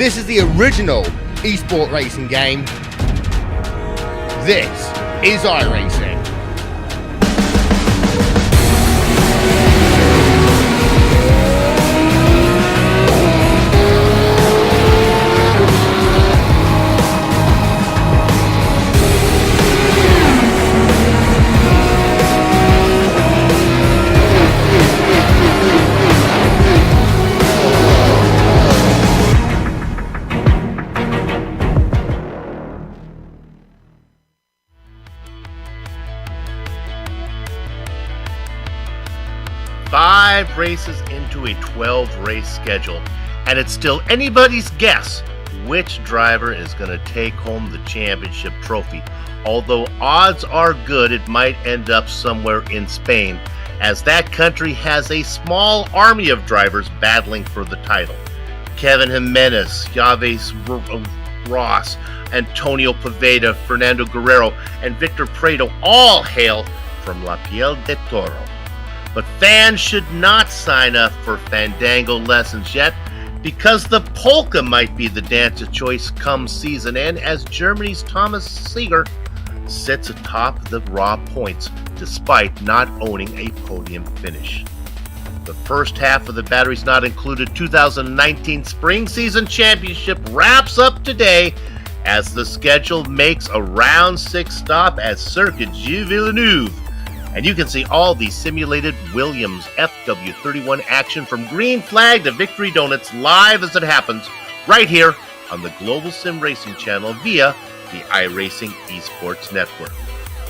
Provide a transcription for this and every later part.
This is the original esport racing game. This is iRacing. Five races into a 12-race schedule, and it's still anybody's guess which driver is going to take home the championship trophy. Although odds are good it might end up somewhere in Spain, as that country has a small army of drivers battling for the title. Kevin Jimenez, Yaves Ross, Antonio Poveda, Fernando Guerrero, and Victor Prado all hail from La Piel de Toro. But fans should not sign up for Fandango lessons yet, because the polka might be the dance of choice come season end, as Germany's Thomas Seeger sits atop the raw points despite not owning a podium finish. The first half of the Batteries Not Included 2019 Spring Season Championship wraps up today as the schedule makes a round 6 stop at Circuit Gilles Villeneuve. And you can see all the simulated Williams FW31 action from green flag to victory donuts live as it happens right here on the Global SimRacing Channel via the iRacing Esports Network.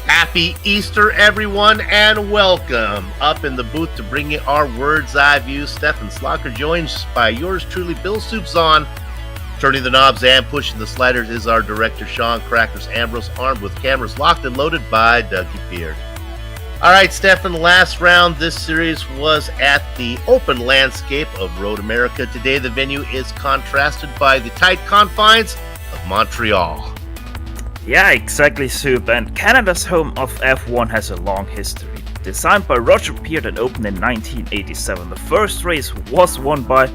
Happy Easter, everyone, and welcome. Up in the booth to bring you our Words Eye View, Stefan Slocker, joined by yours truly, Bill Soupzon. Turning the knobs and pushing the sliders is our director, Sean Crackers Ambrose, armed with cameras locked and loaded by Dougie Beard. All right, Stefan, last round this series was at the open landscape of Road America. Today, the venue is contrasted by the tight confines of Montreal. Yeah, exactly, Soup, and Canada's home of F1 has a long history. Designed by Roger Peart and opened in 1987, the first race was won by,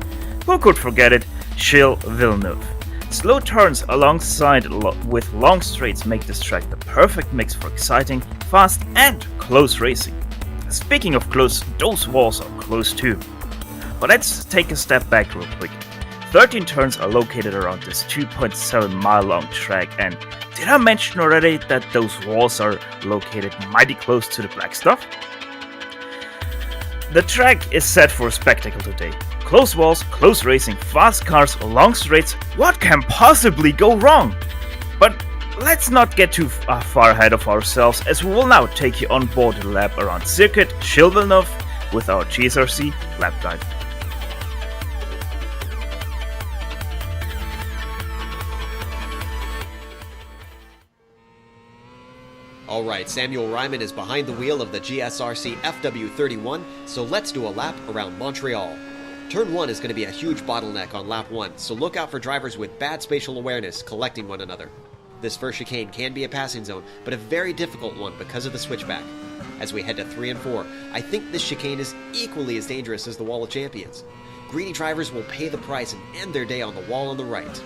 who could forget it, Gilles Villeneuve. Slow turns alongside with long straights make this track the perfect mix for exciting, fast and close racing. Speaking of close, those walls are close too. But let's take a step back real quick. 13 turns are located around this 2.7 mile long track, and did I mention already that those walls are located mighty close to the black stuff? The track is set for a spectacle today. Close walls, close racing, fast cars, long straights, what can possibly go wrong? But let's not get too far ahead of ourselves, as we will now take you on board the lap around Circuit Gilles Villeneuve with our GSRC lap guide. Alright, Samuel Ryman is behind the wheel of the GSRC FW31, so let's do a lap around Montreal. Turn 1 is going to be a huge bottleneck on lap 1, so look out for drivers with bad spatial awareness collecting one another. This first chicane can be a passing zone, but a very difficult one because of the switchback. As we head to 3 and 4, I think this chicane is equally as dangerous as the Wall of Champions. Greedy drivers will pay the price and end their day on the wall on the right.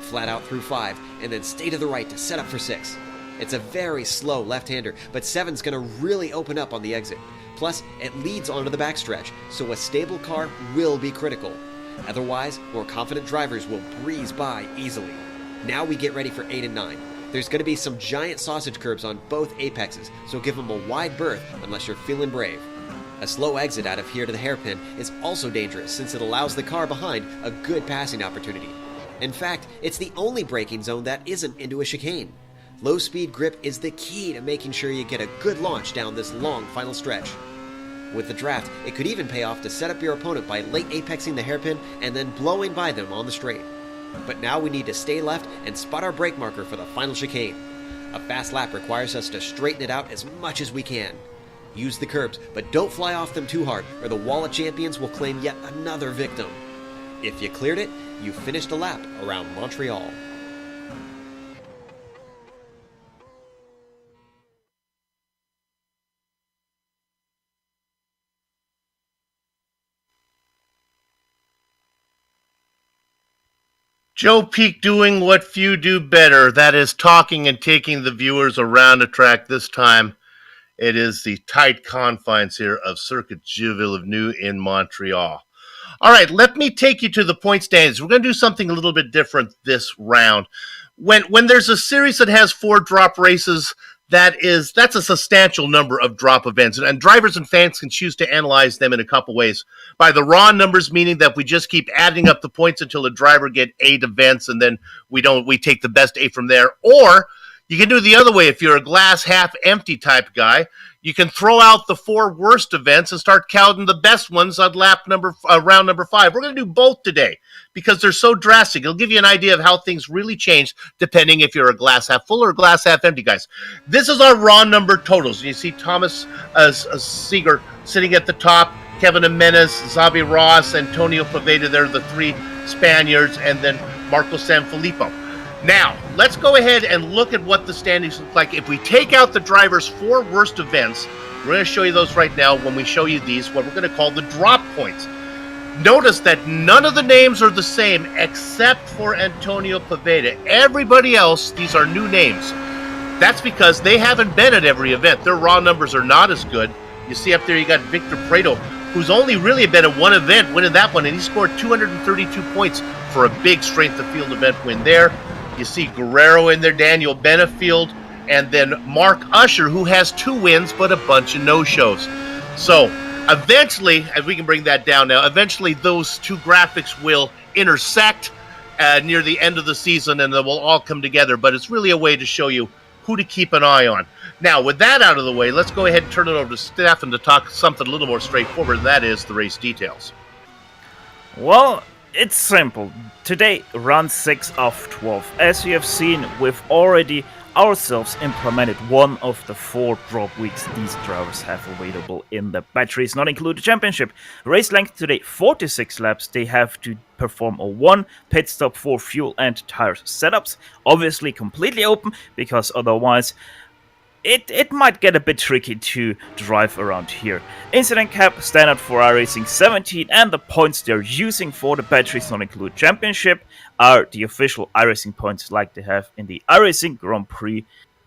Flat out through 5, and then stay to the right to set up for 6. It's a very slow left-hander, but 7's going to really open up on the exit. Plus, it leads onto the backstretch, so a stable car will be critical. Otherwise, more confident drivers will breeze by easily. Now we get ready for 8 and 9. There's going to be some giant sausage curbs on both apexes, so give them a wide berth unless you're feeling brave. A slow exit out of here to the hairpin is also dangerous since it allows the car behind a good passing opportunity. In fact, it's the only braking zone that isn't into a chicane. Low speed grip is the key to making sure you get a good launch down this long final stretch. With the draft, it could even pay off to set up your opponent by late apexing the hairpin and then blowing by them on the straight. But now we need to stay left and spot our brake marker for the final chicane. A fast lap requires us to straighten it out as much as we can. Use the curbs, but don't fly off them too hard or the Wall of Champions will claim yet another victim. If you cleared it, you finished a lap around Montreal. Joe Peak doing what few do better. That is talking and taking the viewers around the track. This time, it is the tight confines here of Circuit Gilles Villeneuve in Montreal. All right, let me take you to the point standings. We're going to do something a little bit different this round. When there's a series that has 4 drop races, that's a substantial number of drop events, and drivers and fans can choose to analyze them in a couple ways. By the raw numbers, meaning that we just keep adding up the points until a driver get 8 events, and then we take the best 8 from there. Or you can do it the other way. If you're a glass half empty type guy, you can throw out the 4 worst events and start counting the best ones on round number 5. We're going to do both today because they're so drastic. It'll give you an idea of how things really change depending if you're a glass half full or a glass half empty, guys. This is our raw number totals. You see Thomas Seeger sitting at the top, Kevin Jimenez, Xavi Ross, Antonio Poveda. They're the 3 Spaniards, and then Marco Sanfilippo. Now, let's go ahead and look at what the standings look like. If we take out the drivers' 4 worst events, we're going to show you those right now when we show you these, what we're going to call the drop points. Notice that none of the names are the same except for Antonio Poveda. Everybody else, these are new names. That's because they haven't been at every event. Their raw numbers are not as good. You see up there, you got Victor Prado, who's only really been at one event, winning that one, and he scored 232 points for a big strength of field event win there. You see Guerrero in there, Daniel Benefield, and then Mark Usher, who has 2 wins but a bunch of no-shows. So eventually, as we can bring that down now, eventually those 2 graphics will intersect near the end of the season, and they will all come together. But it's really a way to show you who to keep an eye on. Now, with that out of the way, let's go ahead and turn it over to Stefan to talk something a little more straightforward, and that is the race details. Well, it's simple. Today, round 6 of 12. As you have seen, we've already ourselves implemented one of the 4 drop weeks these drivers have available in the batteries, not included championship. Race length today, 46 laps. They have to perform a 1 pit stop for fuel and tires setups. Obviously completely open, because otherwise it might get a bit tricky to drive around here. Incident cap, standard for iRacing 17, and the points they're using for the batteries, not include championship, are the official iRacing points like they have in the iRacing Grand Prix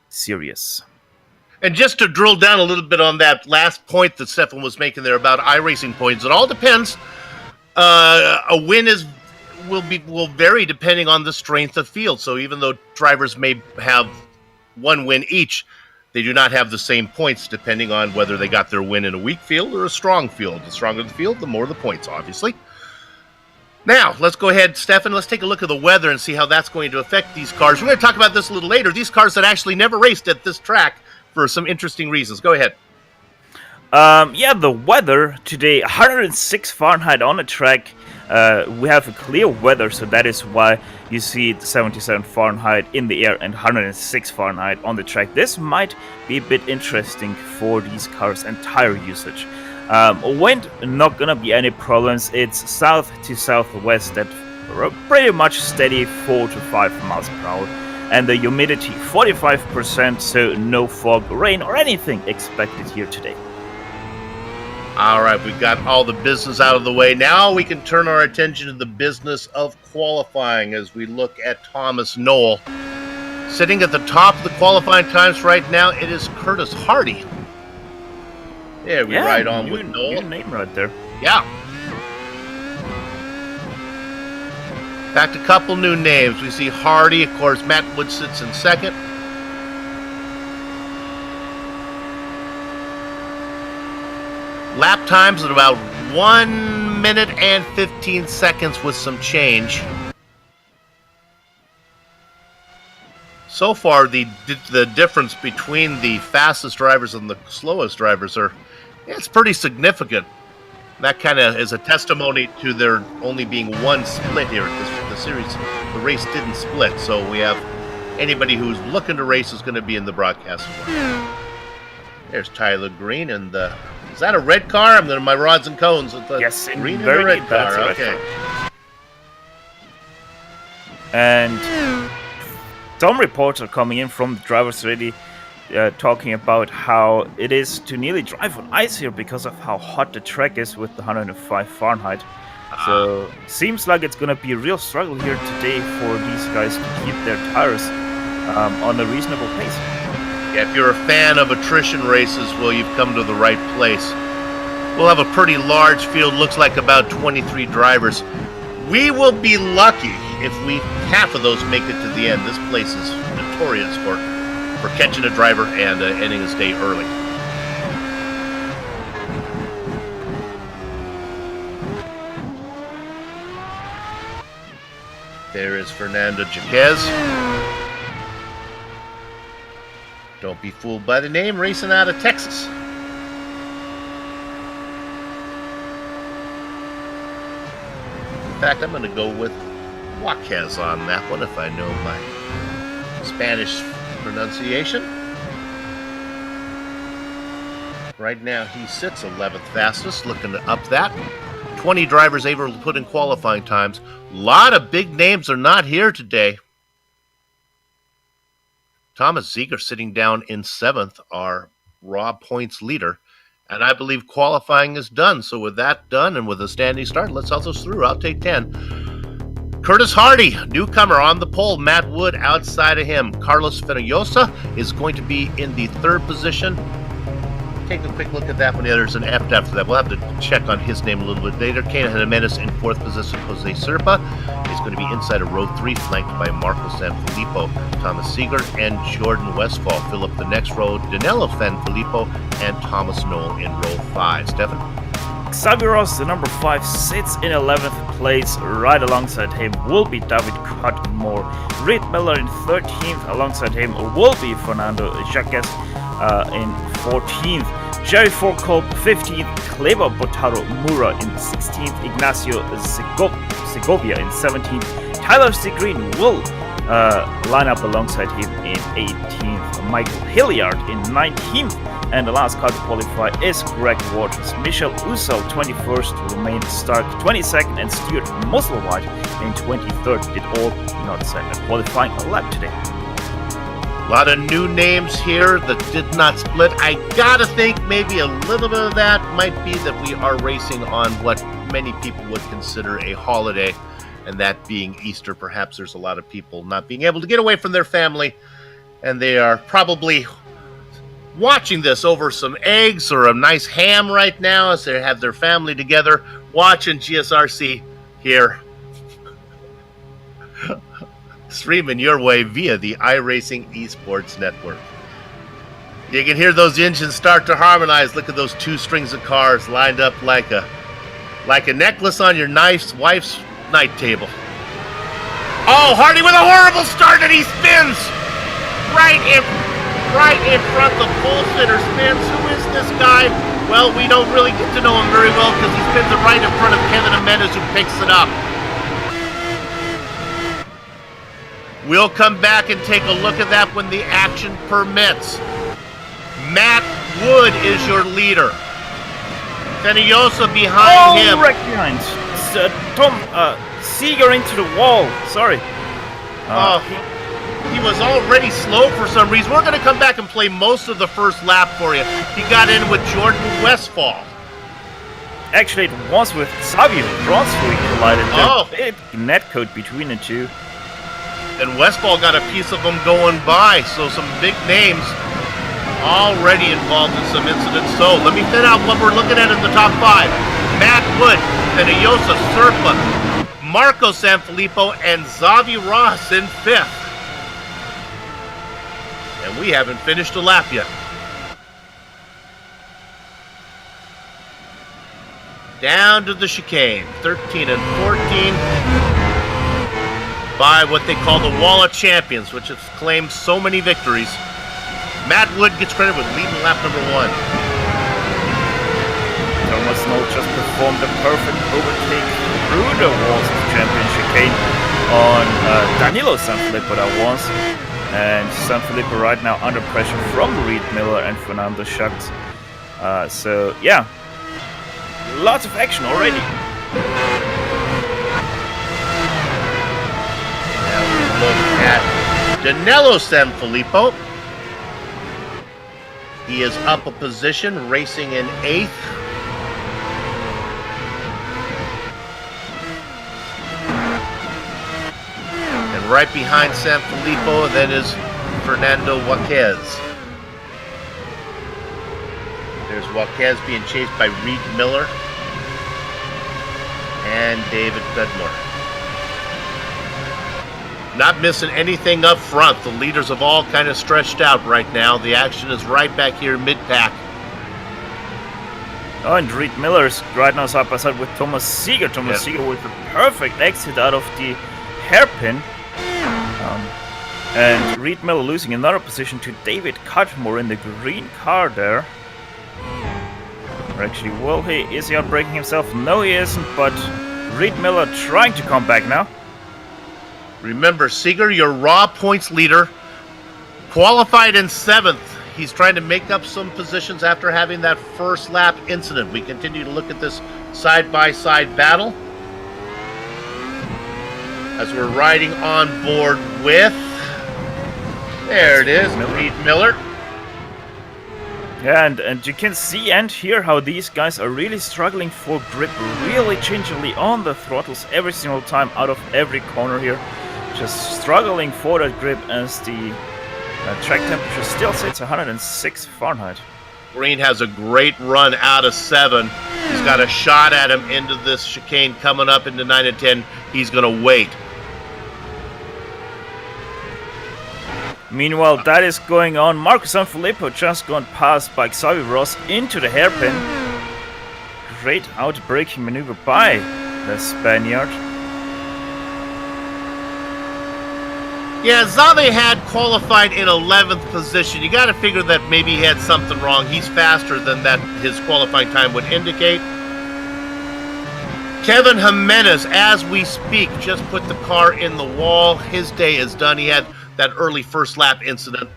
series. And just to drill down a little bit on that last point that Stefan was making there about iRacing points, it all depends. A win will vary depending on the strength of field. So even though drivers may have 1 win each, they do not have the same points depending on whether they got their win in a weak field or a strong field. The stronger the field, the more the points, obviously. Now, let's go ahead, Stefan, let's take a look at the weather and see how that's going to affect these cars. We're going to talk about this a little later. These cars that actually never raced at this track for some interesting reasons. Go ahead. Yeah, the weather today, 106 Fahrenheit on the track. We have a clear weather, so that is why you see 77 Fahrenheit in the air and 106 Fahrenheit on the track. This might be a bit interesting for these cars and tire usage. Wind, not gonna be any problems. It's south to southwest at pretty much steady 4 to 5 miles per hour. And the humidity, 45%, so no fog, rain, or anything expected here today. All right, we've got all the business out of the way. Now we can turn our attention to the business of qualifying as we look at Thomas Knoll. Sitting at the top of the qualifying times right now, it is Curtis Hardy. Yeah, we ride on with Knoll. Good name right there. Yeah. In fact, a couple new names. We see Hardy, of course, Matt Wood sits in second. Lap times at about 1 minute and 15 seconds with some change. So far, the difference between the fastest drivers and the slowest drivers it's pretty significant. That kind of is a testimony to there only being 1 split here at the series. The race didn't split, so we have anybody who's looking to race is going to be in the broadcast. There's Tyler Green and the. Is that a red car? I'm going to my rods and cones. Yes, green and a red car. Okay. And some reports are coming in from the drivers already talking about how it is to nearly drive on ice here because of how hot the track is with the 105 Fahrenheit. So seems like it's gonna be a real struggle here today for these guys to keep their tires on a reasonable pace. Yeah, if you're a fan of attrition races, well, you've come to the right place. We'll have a pretty large field, looks like about 23 drivers. We will be lucky if half of those make it to the end. This place is notorious for catching a driver and ending his day early. There is Fernando Gilles. Don't be fooled by the name, racing out of Texas. In fact, I'm going to go with Jaquez on that one if I know my Spanish pronunciation. Right now he sits 11th fastest, looking to up that. 20 drivers able to put in qualifying times. A lot of big names are not here today. Thomas Ziegler sitting down in 7th, our raw points leader. And I believe qualifying is done. So with that done and with a standing start, let's help us through. I'll take 10. Curtis Hardy, newcomer on the pole. Matt Wood outside of him. Carlos Fenollosa is going to be in the 3rd position. Take a quick look at that one. Yeah, there's an F after that. We'll have to check on his name a little bit later. Kane Jimenez in 4th position. Jose Serpa is going to be inside of row 3, flanked by Marco Sanfilippo, Thomas Ziegler, and Jordan Westphal. Fill up the next row, Danilo Sanfilippo and Thomas Knoll in row 5. Stefan? Xavier Ross, the number 5, sits in 11th place. Right alongside him will be David Cudmore. Reed Miller in 13th. Alongside him will be Fernando Jaques in 14th. Jerry Forkolb 15th. Kleber Botaro Mura in 16th. Ignacio Segovia in 17th. Tyler Segreen will line up alongside him in 18th. Michael Hilliard in 19th. And the last car to qualify is Greg Waters. Michel Uso 21st, Romain Stark 22nd, and Stuart Musselwhite in 23rd. Did all not set a qualifying lap today. A lot of new names here that did not split. I gotta think maybe a little bit of that might be that we are racing on what many people would consider a holiday, and that being Easter. Perhaps there's a lot of people not being able to get away from their family, and they are probably watching this over some eggs or a nice ham right now as they have their family together watching GSRC here. Streaming your way via the iRacing Esports Network. You can hear those engines start to harmonize. Look at those 2 strings of cars lined up like a necklace on your wife's night table. Oh, Hardy with a horrible start, and he spins right in front. The pole sitter spins. Who is this guy? Well, we don't really get to know him very well because he spins it right in front of Kevin Jimenez, who picks it up. We'll come back and take a look at that when the action permits. Matt Wood is your leader. Fenollosa behind him. Right behind. Tom Seeger into the wall. Sorry. He was already slow for some reason. We're going to come back and play most of the first lap for you. He got in with Jordan Westphal. Actually, it was with Xavier Ross who he collided. Big netcode between the two. And Westphal got a piece of them going by, so some big names already involved in some incidents. So let me fit out what we're looking at in the top 5. Matt Wood, Fenollosa, Serpa, Marco Sanfilippo, and Xavier Ross in 5th. And we haven't finished a lap yet. Down to the chicane, 13 and 14. By what they call the Wall of Champions, which has claimed so many victories. Matt Wood gets credit with leading lap number 1. Thomas Knoll just performed a perfect overtake through the Walls of Champion chicane on Danilo Sanfilippo that was. And Sanfilippo right now under pressure from Reed Miller and Fernando Jaques. So yeah, lots of action already. Look at Danilo Sanfilippo. He is up a position, racing in 8th. right behind Sanfilippo, then is Fernando Jaquez. There's Jaquez being chased by Reed Miller and David Bedmore. Not missing anything up front. The leaders have all kind of stretched out right now. The action is right back here mid-pack. Oh, and Reed Miller's right now side by side with Thomas Seeger. Thomas Seeger with a perfect exit out of the hairpin. And Reed Miller losing another position to David Cudmore in the green car there. Or actually, will he? Is he outbraking himself? No, he isn't, but Reed Miller trying to come back now. Remember, Seeger, your raw points leader, qualified in 7th. He's trying to make up some positions after having that first lap incident. We continue to look at this side-by-side battle as we're riding on board with, there it is, Reed Miller. Yeah, and you can see and hear how these guys are really struggling for grip, really gingerly on the throttles every single time out of every corner here. Just struggling for that grip as the track temperature still sits 106 Fahrenheit. Green has a great run out of 7. He's got a shot at him into this chicane coming up into 9 and 10. He's going to wait. Meanwhile, that is going on. Marcus Sanfilippo just gone past by Xavier Ross into the hairpin. Great out-braking maneuver by the Spaniard. Yeah, Xavier had qualified in 11th position. You got to figure that maybe he had something wrong. He's faster than that his qualifying time would indicate. Kevin Jimenez, as we speak, just put the car in the wall. His day is done. He had that early first lap incident.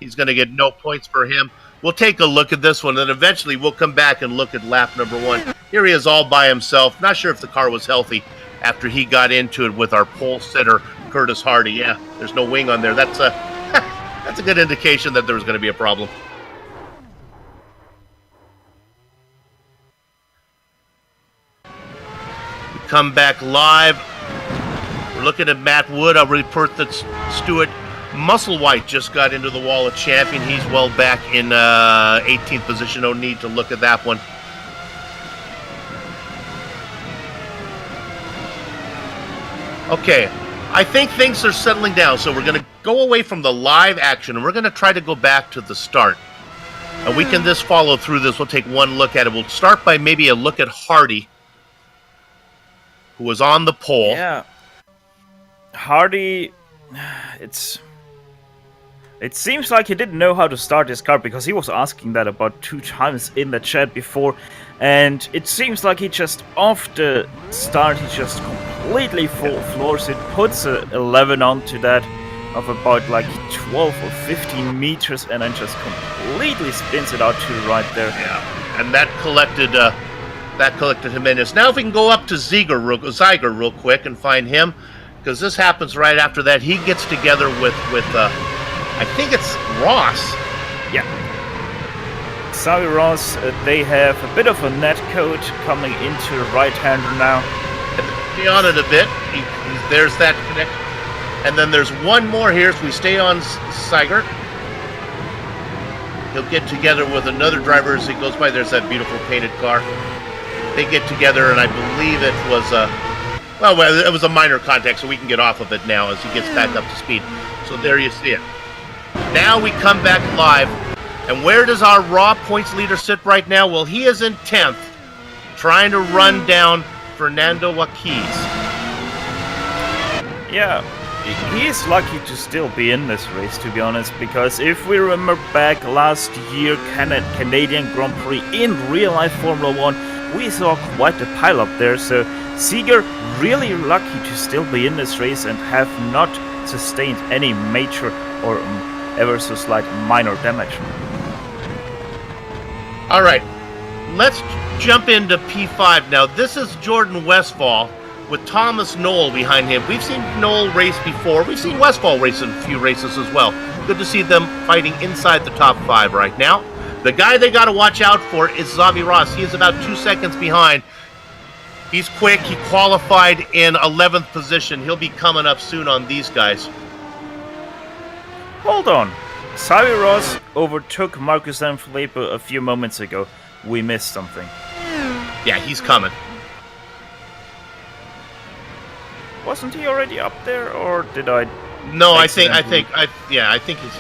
He's going to get no points for him. We'll take a look at this one, and eventually we'll come back and look at lap number 1. Here he is all by himself. Not sure if the car was healthy after he got into it with our pole sitter, Curtis Hardy. Yeah, there's no wing on there. That's a good indication that there was going to be a problem. We come back live. We're looking at Matt Wood. I'll report that Stuart Musselwhite just got into the wall of champion. He's well back in 18th position. No need to look at that one. Okay, I think things are settling down, so we're going to go away from the live action, and we're going to try to go back to the start. And we can just follow through this. We'll take one look at it. We'll start by maybe a look at Hardy, who was on the pole. Yeah. Hardy, it seems like he didn't know how to start his car, because he was asking that about 2 times in the chat before. And it seems like he just, off the start, he just completely floors it, puts a 11 onto that of about like 12 or 15 meters, and then just completely spins it out to the right there. Yeah, and that collected Jimenez. Now if we can go up to Zeiger real quick and find him, because this happens right after that. He gets together with I think it's Ross. Yeah. Xavier Ross, they have a bit of a net code coming into the right-hander now. Stay on it a bit. There's that connection. And then there's one more here. If we stay on Zeiger, he'll get together with another driver as he goes by. There's that beautiful painted car. They get together, and I believe it was well, it was a minor contact, so we can get off of it now as he gets back up to speed. So there you see it. Now we come back live. And where does our raw points leader sit right now? Well, he is in 10th, trying to run down Fernando Jaquez. Yeah, he is lucky to still be in this race, to be honest, because if we remember back last year, Canadian Grand Prix in real-life Formula 1, we saw quite a pile-up there, so Seeger really lucky to still be in this race and have not sustained any major or ever so slight minor damage. All right, let's jump into P5 now. This is Jordan Westphal with Thomas Knoll behind him. We've seen Knoll race before. We've seen Westphal race in a few races as well. Good to see them fighting inside the top 5 right now. The guy they got to watch out for is Xavier Ross. He is about 2 seconds behind. He's quick. He qualified in 11th position. He'll be coming up soon on these guys. Hold on. Xavi Ross overtook Marcus Sanfilippo a few moments ago. We missed something. Yeah, he's coming. Wasn't he already up there, or did I? No, I think he's.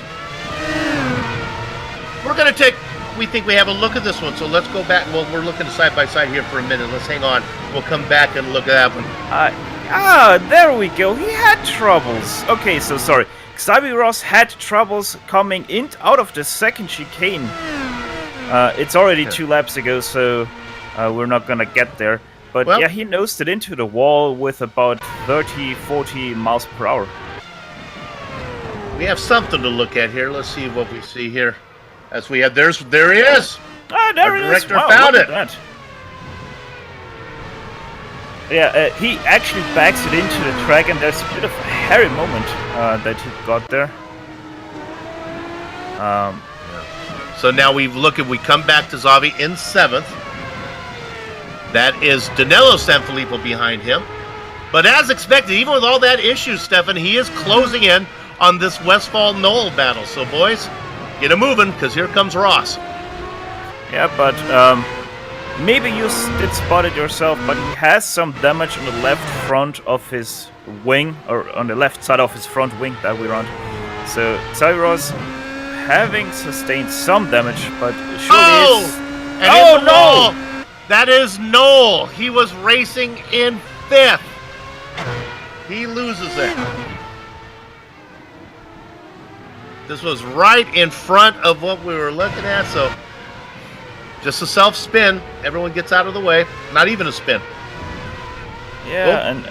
We're gonna take. We think we have a look at this one, so let's go back. Well, we're looking side by side here for a minute. Let's hang on. We'll come back and look at that one. There we go. He had troubles. Okay, so sorry. Xavi Ross had troubles coming out of the second chicane. It's already 2 laps ago, so we're not gonna get there. But yeah, he nosed it into the wall with about 30-40 miles per hour. We have something to look at here. Let's see what we see here. As we have, there he is. There he is. Director found it. That. Yeah, he actually backs it into the track, and there's a bit of a hairy moment that he got there. So now we come back to Xavi in 7th. That is Danilo Sanfilippo behind him. But as expected, even with all that issue, Stefan, he is closing in on this Westphal-Knoll battle. So, boys, get him moving, because here comes Ross. Yeah, but maybe you did spot it yourself, but he has some damage on the left front of his wing, or on the left side of his front wing that we run. So, Xavi Ross having sustained some damage, but surely no! That is Knoll. He was racing in 5th. He loses it. This was right in front of what we were looking at, so just a self-spin. Everyone gets out of the way. Not even a spin. Yeah, and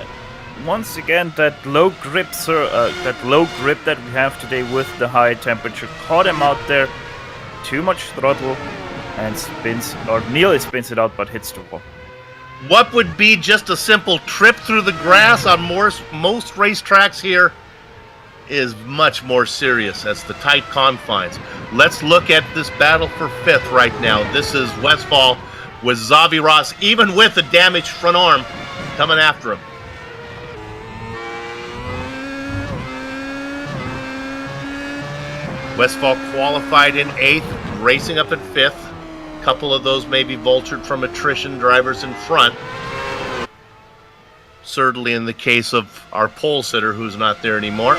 once again, that low grip that we have today with the high temperature caught him out there. Too much throttle. And nearly spins it out, but hits the wall. What would be just a simple trip through the grass on most racetracks here is much more serious. That's the tight confines. Let's look at this battle for 5th right now. This is Westphal with Xavi Ross, even with a damaged front arm, coming after him. Westphal qualified in 8th, racing up in 5th. Couple of those maybe vultured from attrition, drivers in front. Certainly in the case of our pole sitter, who's not there anymore.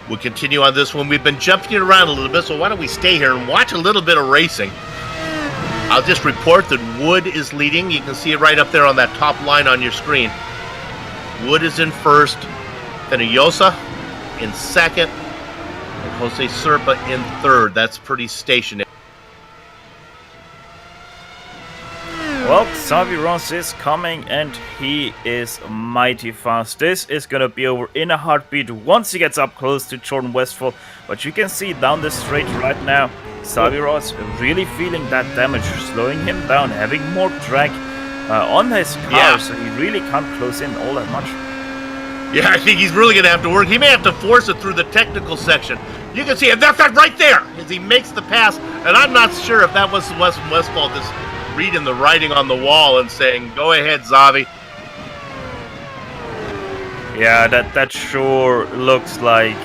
We'll continue on this one. We've been jumping it around a little bit, so why don't we stay here and watch a little bit of racing. I'll just report that Wood is leading. You can see it right up there on that top line on your screen. Wood is in 1st, Fenollosa in 2nd, Jose Serpa in 3rd. That's pretty stationary. Well, Xavi Ross is coming, and he is mighty fast. This is going to be over in a heartbeat once he gets up close to Jordan Westphal. But you can see down the straight right now, Xavi Ross really feeling that damage, slowing him down, having more drag on his car, so he really can't close in all that much. Yeah, I think he's really going to have to work. He may have to force it through the technical section. You can see it. That's right there as he makes the pass. And I'm not sure if that was Westphal just reading the writing on the wall and saying, "Go ahead, Xavi." Yeah, that sure looks like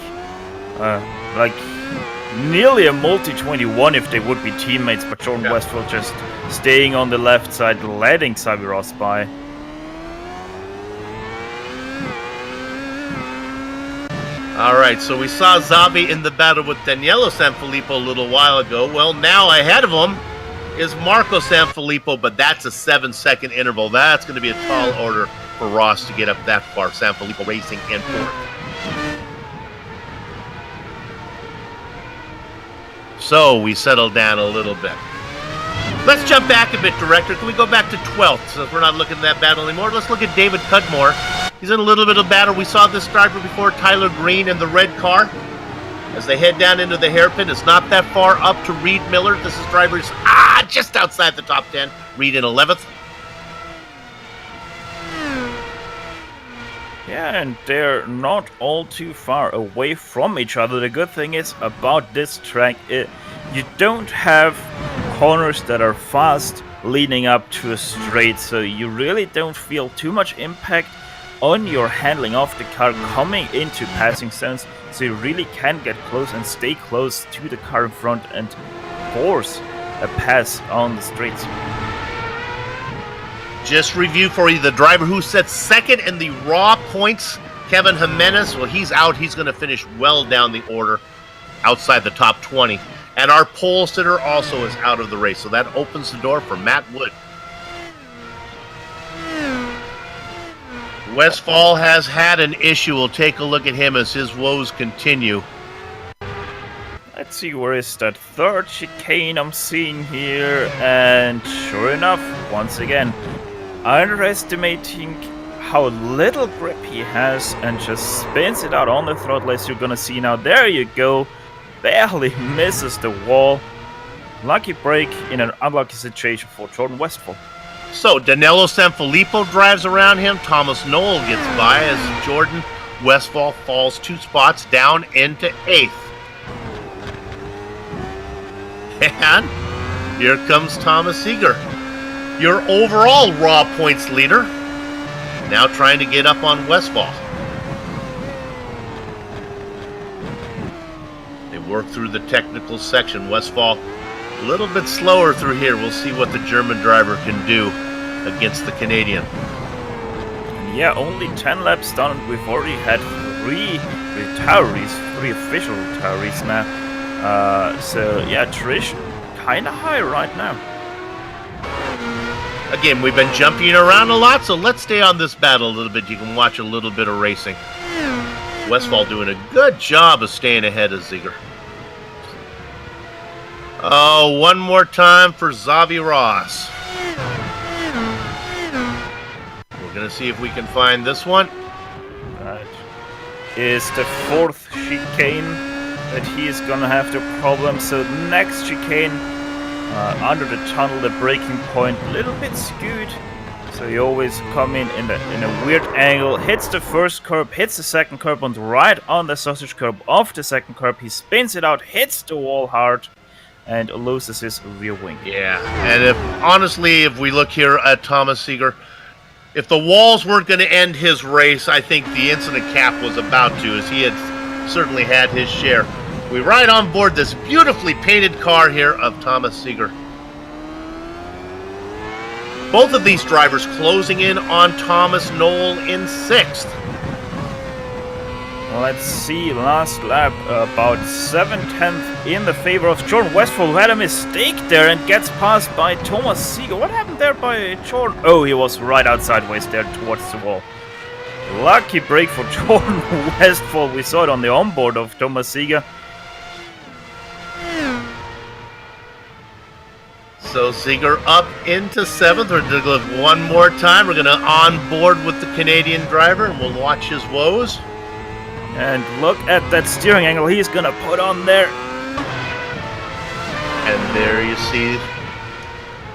nearly a multi-21 if they would be teammates. But Jordan Westphal just staying on the left side, letting Xavi Ross by. All right, so we saw Xavi in the battle with Danilo Sanfilippo a little while ago. Well, now ahead of him is Marco Sanfilippo, but that's a 7-second interval. That's going to be a tall order for Ross to get up that far. Sanfilippo racing in 4th. So we settle down a little bit. Let's jump back a bit, Director. Can we go back to 12th since we're not looking at that battle anymore? Let's look at David Cudmore. He's in a little bit of battle. We saw this driver before, Tyler Green, in the red car. As they head down into the hairpin, it's not that far up to Reed Miller. This is drivers just outside the top 10. Reed in 11th. Yeah, and they're not all too far away from each other. The good thing is about this track, you don't have corners that are fast leading up to a straight, so you really don't feel too much impact on your handling of the car coming into passing zones, so you really can get close and stay close to the car in front and force a pass on the straights. Just review for you the driver who sets second in the raw points, Kevin Jimenez. Well, he's out. He's going to finish well down the order outside the top 20. And our pole sitter also is out of the race, so that opens the door for Matt Wood. Westphal has had an issue. We'll take a look at him as his woes continue. Let's see, where is that third chicane I'm seeing here? And sure enough, once again, underestimating how little grip he has and just spins it out on the throttle, as you're gonna see now. There you go. Barely misses the wall. Lucky break in an unlucky situation for Jordan Westphal. So Danilo Sanfilippo drives around him. Thomas Knoll gets by as Jordan Westphal falls 2 spots down into 8th. And here comes Thomas Seeger, your overall raw points leader, now trying to get up on Westphal. They work through the technical section. Westphal a little bit slower through here. We'll see what the German driver can do against the Canadian. Yeah, only 10 laps done. We've already had 3 retirees, 3 official retirees now. So yeah, Trish, kinda high right now. Again, we've been jumping around a lot, so let's stay on this battle a little bit. You can watch a little bit of racing. Westphal doing a good job of staying ahead of Seeger. Oh, one more time for Xavi Ross. We're going to see if we can find this one. That is the 4th chicane that he is going to have the problem. So next chicane, under the tunnel, the braking point, a little bit skewed. So you always come in a weird angle, hits the first curb, hits the second curb, and right on the sausage curb of the second curb, he spins it out, hits the wall hard, and loses his rear wing. Yeah, and honestly, if we look here at Thomas Seeger, if the walls weren't going to end his race, I think the incident cap was about to, as he had certainly had his share. We ride on board this beautifully painted car here of Thomas Seeger. Both of these drivers closing in on Thomas Knoll in 6th. Let's see, last lap, about 7/10 in the favor of Jordan Westphal, who had a mistake there and gets passed by Thomas Seeger. What happened there by Jordan? Oh, he was right outside ways there towards the wall. Lucky break for Jordan Westphal. We saw it on the onboard of Thomas Seeger. So Seeger up into 7th. We're going to go one more time. We're going to onboard with the Canadian driver, and we'll watch his woes. And look at that steering angle he's going to put on there. And there you see,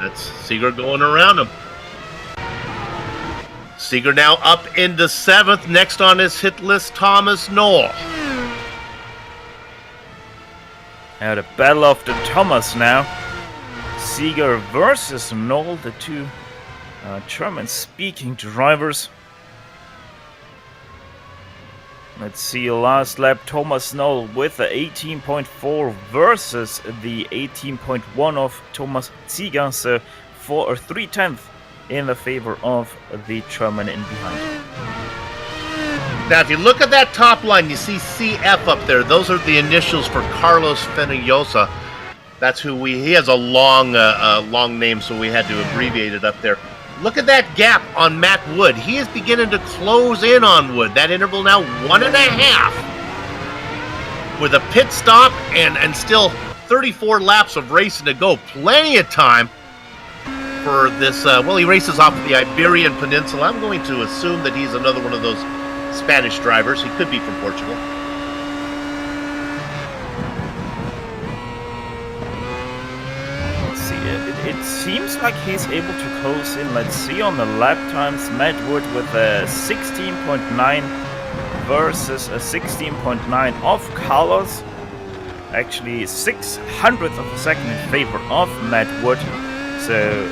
that's Seeger going around him. Seeger now up into 7th. Next on his hit list, Thomas Knoll. Now the battle of the Thomas now. Seeger versus Knoll, the 2 German-speaking drivers. Let's see, last lap, Thomas Knoll with the 18.4 versus the 18.1 of Thomas Seeger, so 3/10 in the favor of the German in behind. Now, if you look at that top line, you see CF up there. Those are the initials for Carlos Fenollosa. That's who he has a long name, so we had to abbreviate it up there. Look at that gap on Matt Wood. He is beginning to close in on Wood. That interval now 1.5. With a pit stop and still 34 laps of racing to go. Plenty of time for this. Well, he races off of the Iberian Peninsula. I'm going to assume that he's another one of those Spanish drivers. He could be from Portugal. It seems like he's able to close in. Let's see on the lap times. Matt Wood with a 16.9 versus a 16.9 of Carlos. Actually 600th of a second in favor of Matt Wood. So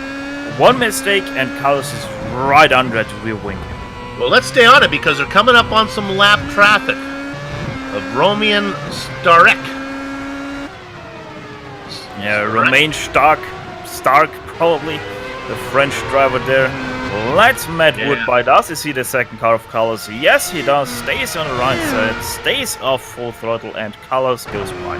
one mistake and Carlos is right under at the rear wing. Well, let's stay on it because they're coming up on some lap traffic of Romain Starek. Yeah, Romain Stark probably, the French driver there. Let's Matt Woodby. Does he see the second car of Carlos? Yes, he does. Stays on the right side, stays off full throttle, and Carlos goes by.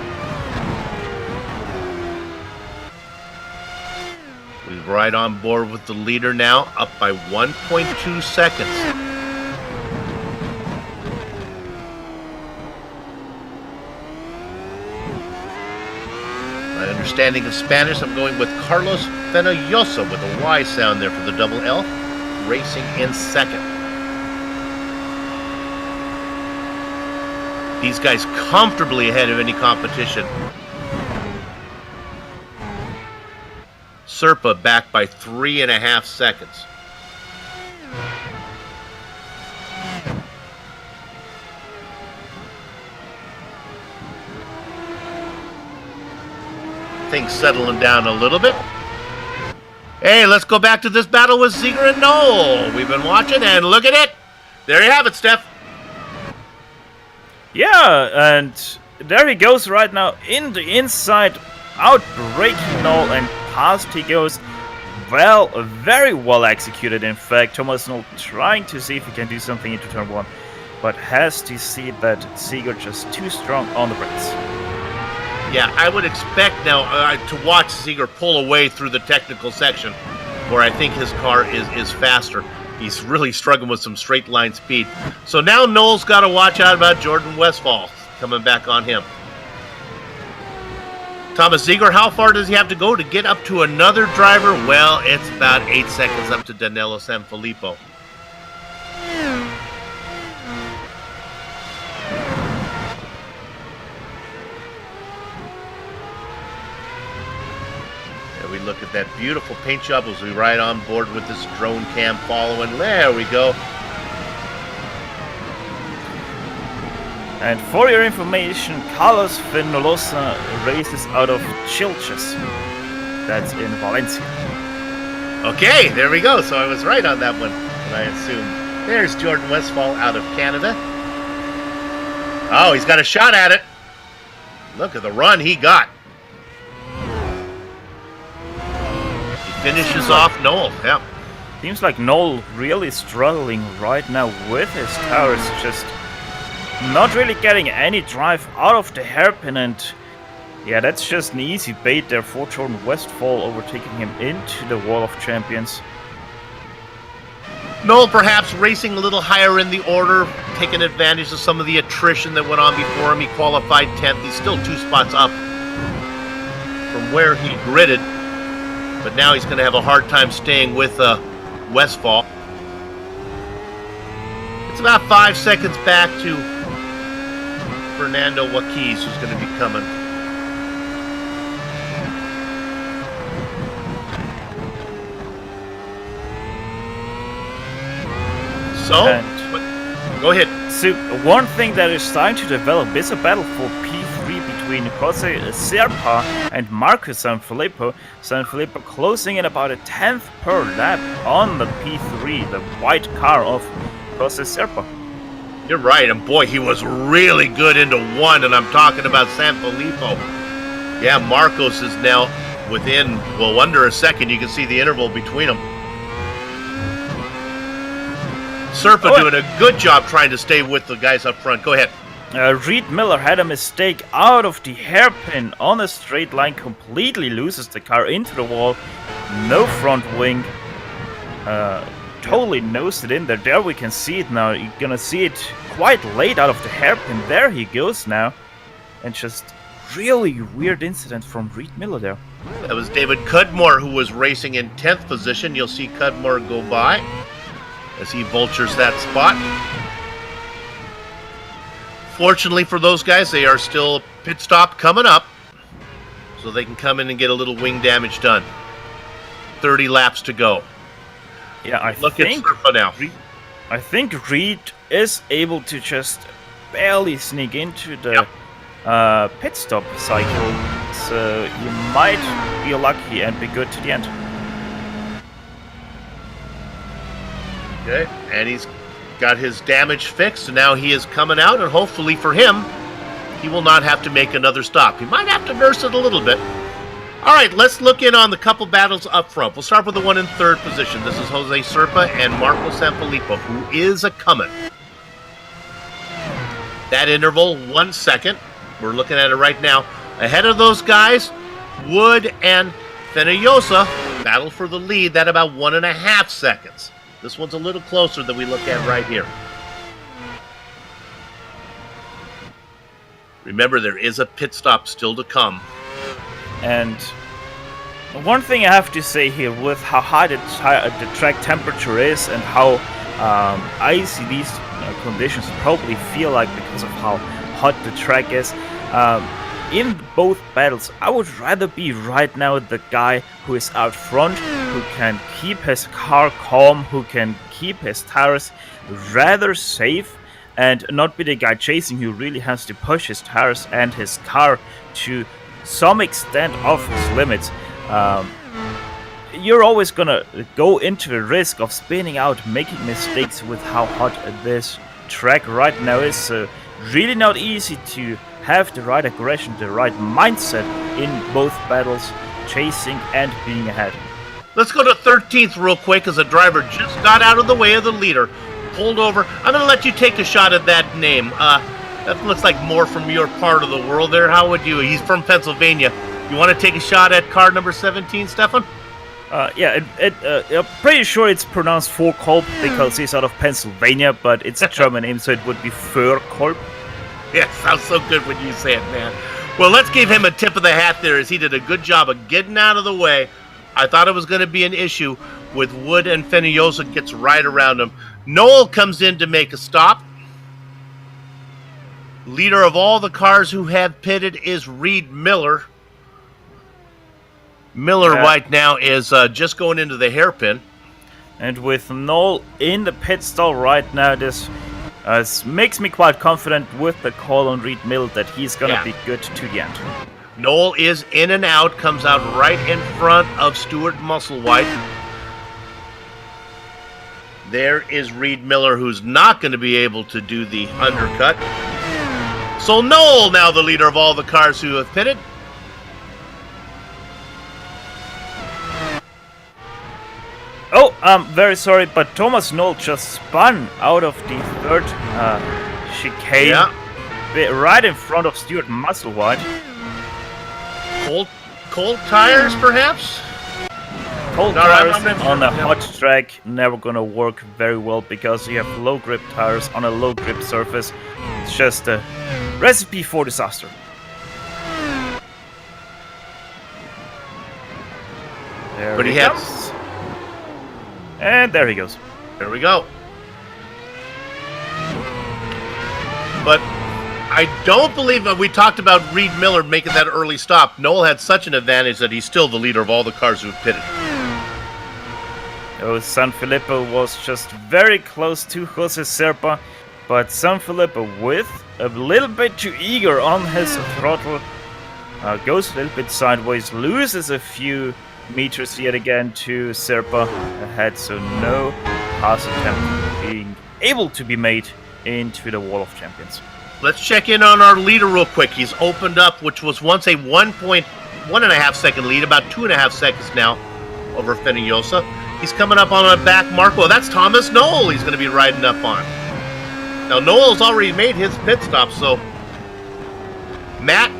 We're right on board with the leader now, up by 1.2 seconds. My understanding of Spanish, I'm going with Carlos Fenollosa with a Y sound there for the double L, racing in second. These guys comfortably ahead of any competition. Serpa back by 3.5 seconds. Things settling down a little bit. Hey, let's go back to this battle with Ziegler and Knoll. We've been watching, and look at it. There you have it, Steph. Yeah, and there he goes right now in the inside, outbreaking Knoll, and past he goes. Well, very well executed, in fact. Thomas Knoll trying to see if he can do something into turn 1, but has to see that Ziegler just too strong on the brakes. Yeah, I would expect now to watch Ziegler pull away through the technical section, where I think his car is faster. He's really struggling with some straight line speed. So now Knoll's got to watch out about Jordan Westphal coming back on him. Thomas Ziegler, how far does he have to go to get up to another driver? Well, it's about 8 seconds up to Danilo Sanfilippo. We look at that beautiful paint job as we ride on board with this drone cam following. There we go. And for your information, Carlos Fenollosa races out of Chilches. That's in Valencia. Okay, there we go. So I was right on that one, I assume. There's Jordan Westphal out of Canada. Oh, he's got a shot at it. Look at the run he got. Finishes off Knoll, yeah. Seems like Knoll really struggling right now with his tires, just not really getting any drive out of the hairpin, and yeah, that's just an easy bait there for Jordan Westphal, overtaking him into the Wall of Champions. Knoll perhaps racing a little higher in the order, taking advantage of some of the attrition that went on before him. He qualified 10th. He's still 2 spots up from where he gridded. But now he's going to have a hard time staying with Westphal. It's about 5 seconds back to Fernando Waquiz, who's going to be coming. So, go ahead. So, one thing that is starting to develop is a battle for P3 between Jose Serpa and Marcus Sanfilippo. Sanfilippo closing in about a 10th per lap on the P3, the white car of Jose Serpa. You're right, and boy, he was really good into 1, and I'm talking about Sanfilippo. Yeah, Marcos is now within, well, under a second. You can see the interval between them. Serpa doing a good job trying to stay with the guys up front. Go ahead. Reed Miller had a mistake out of the hairpin on a straight line, completely loses the car into the wall. No front wing. Totally nosed it in there. There we can see it now. You're gonna see it quite late out of the hairpin. There he goes now. And just really weird incident from Reed Miller there. That was David Cudmore, who was racing in 10th position. You'll see Cudmore go by as he vultures that spot. Fortunately for those guys, they are still pit stop coming up, so they can come in and get a little wing damage done. 30 laps to go. Yeah, I Look at Serpa now. I think Reed is able to just barely sneak into the pit stop cycle, so you might be lucky and be good to the end. Okay, and he's got his damage fixed, and now he is coming out, and hopefully for him, he will not have to make another stop. He might have to nurse it a little bit. All right, let's look in on the couple battles up front. We'll start with the one in third position. This is Jose Serpa and Marco Sanfilippo, who is a-coming. That interval, 1 second. We're looking at it right now. Ahead of those guys, Wood and Fenollosa battle for the lead. That about 1.5 seconds. This one's a little closer than we look at right here. Remember, there is a pit stop still to come. And one thing I have to say here, with how high the track temperature is and how icy these conditions probably feel like because of how hot the track is, in both battles, I would rather be right now the guy who is out front, who can keep his car calm, who can keep his tires rather safe, and not be the guy chasing who really has to push his tires and his car to some extent off his limits. You're always gonna go into the risk of spinning out, making mistakes with how hot this track right now is. So really not easy to have the right aggression, the right mindset in both battles, chasing and being ahead. Let's go to 13th real quick, as a driver just got out of the way of the leader, pulled over. I'm gonna let you take a shot at that name. That looks like more from your part of the world there. How would you? He's from Pennsylvania. You want to take a shot at car number 17, Stefan? Yeah, I'm pretty sure it's pronounced Vorkolb because he's out of Pennsylvania, but it's a German name, so it would be Vorkolb. Yeah, sounds so good when you say it, man. Well, let's give him a tip of the hat there, as he did a good job of getting out of the way. I thought it was going to be an issue with Wood, and Fenollosa gets right around him. Noel comes in to make a stop. Leader of all the cars who have pitted is Reed Miller. Miller right now is just going into the hairpin. And with Noel in the pit stall right now, this makes me quite confident with the call on Reed Miller that he's going to be good to the end. Noel is in and out, comes out right in front of Stuart Musselwhite. There is Reed Miller, who's not going to be able to do the undercut. So Noel, now the leader of all the cars who have pitted. Oh, I'm very sorry, but Thomas Noel just spun out of the third chicane, right in front of Stuart Musselwhite. Cold tires, perhaps? Cold tires on a hot track never gonna work very well because you have low grip tires on a low grip surface. It's just a recipe for disaster. There he comes. And there he goes. There we go. But I don't believe that we talked about Reed Miller making that early stop. Noel had such an advantage that he's still the leader of all the cars who have pitted. Oh, Sanfilippo was just very close to Jose Serpa, but Sanfilippo, with a little bit too eager on his throttle, goes a little bit sideways, loses a few meters yet again to Serpa ahead, so no pass attempt being able to be made into the Wall of Champions. Let's check in on our leader real quick. He's opened up, which was once a 1.5 second lead, about 2.5 seconds now over Fenollosa. He's coming up on a back mark. Well, that's Thomas Noel he's going to be riding up on. Now, Noel's already made his pit stop, so Matt,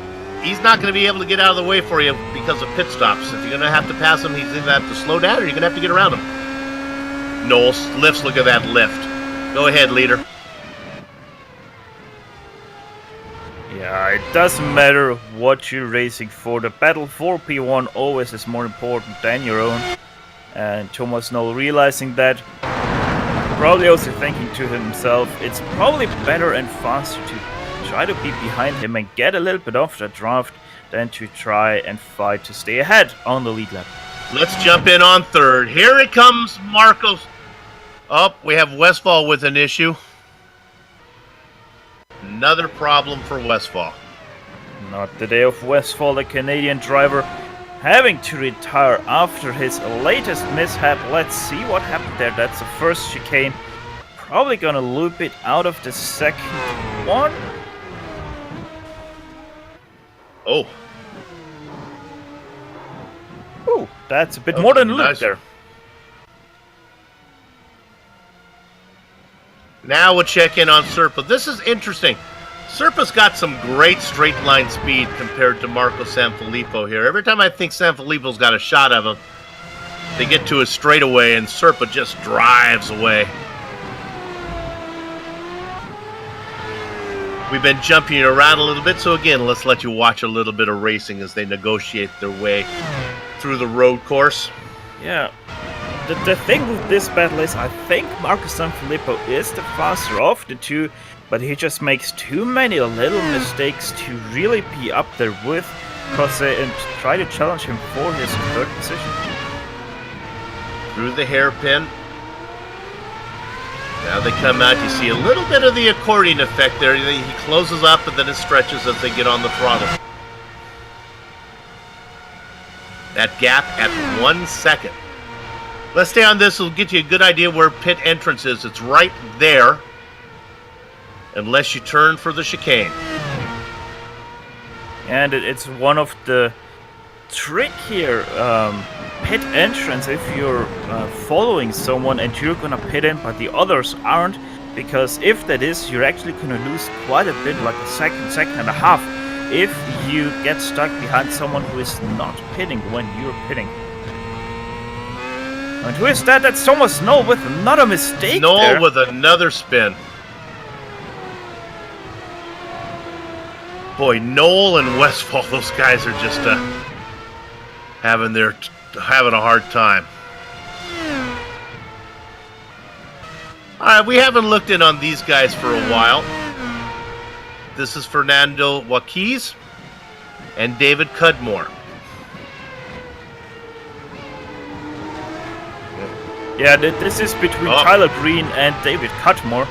he's not going to be able to get out of the way for you because of pit stops. If you're going to have to pass him, he's either going to have to slow down or you're going to have to get around him. Noel lifts. Look at that lift. Go ahead, leader. Yeah, it doesn't matter what you're racing for. The battle for P1 always is more important than your own. And Thomas Noel realizing that, probably also thinking to himself, it's probably better and faster to try to be behind him and get a little bit off the draft than to try and fight to stay ahead on the lead lap. Let's jump in on third. Here it comes, Marcos. Oh, we have Westphal with an issue. Another problem for Westphal. Not the day of Westphal. The Canadian driver having to retire after his latest mishap. Let's see what happened there. That's the first chicane. Probably gonna loop it out of the second one. Oh. Ooh, that's a bit more than a loop nice. there. Now we'll check in on Serpa. This is interesting. Serpa's got some great straight line speed compared to Marco Sanfilippo here. Every time I think Sanfilippo's got a shot of him, they get to a straightaway and Serpa just drives away. We've been jumping around a little bit, so again, let's let you watch a little bit of racing as they negotiate their way through the road course. Yeah. The thing with this battle is I think Marco Sanfilippo is the faster of the two, but he just makes too many little mistakes to really be up there with Jose and try to challenge him for his third position. Through the hairpin. Now they come out, you see a little bit of the accordion effect there. He closes up and then it stretches as they get on the throttle. That gap at 1 second. Let's stay on this, it'll get you a good idea where pit entrance is. It's right there, unless you turn for the chicane. And it's one of the trickier pit entrance if you're following someone and you're gonna pit in but the others aren't, because if that is, you're actually gonna lose quite a bit, like a second and a half, if you get stuck behind someone who is not pitting when you're pitting. And who is that? That's Thomas Knoll with another mistake. Knoll there. with another spin. Boy, Knoll and Westfall, those guys are just having a hard time. Alright, we haven't looked in on these guys for a while. This is Fernando Waquiz and David Cudmore. Yeah, this is between Tyler Green and David Cudmore.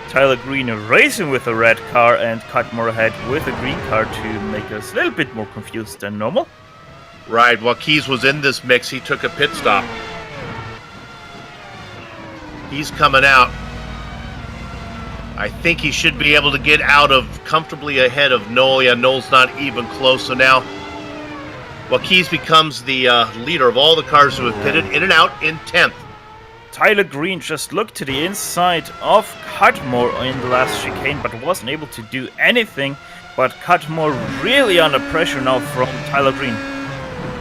Tyler Green racing with a red car and Cudmore ahead with a green car to make us a little bit more confused than normal. Right, Waquiz was in this mix. He took a pit stop. He's coming out. I think he should be able to get out of comfortably ahead of Knoll. Yeah, Knoll's not even close. So now Waquiz becomes the leader of all the cars who have pitted in and out in 10th. Tyler Green just looked to the inside of Cudmore in the last chicane, but wasn't able to do anything. But Cudmore really under pressure now from Tyler Green.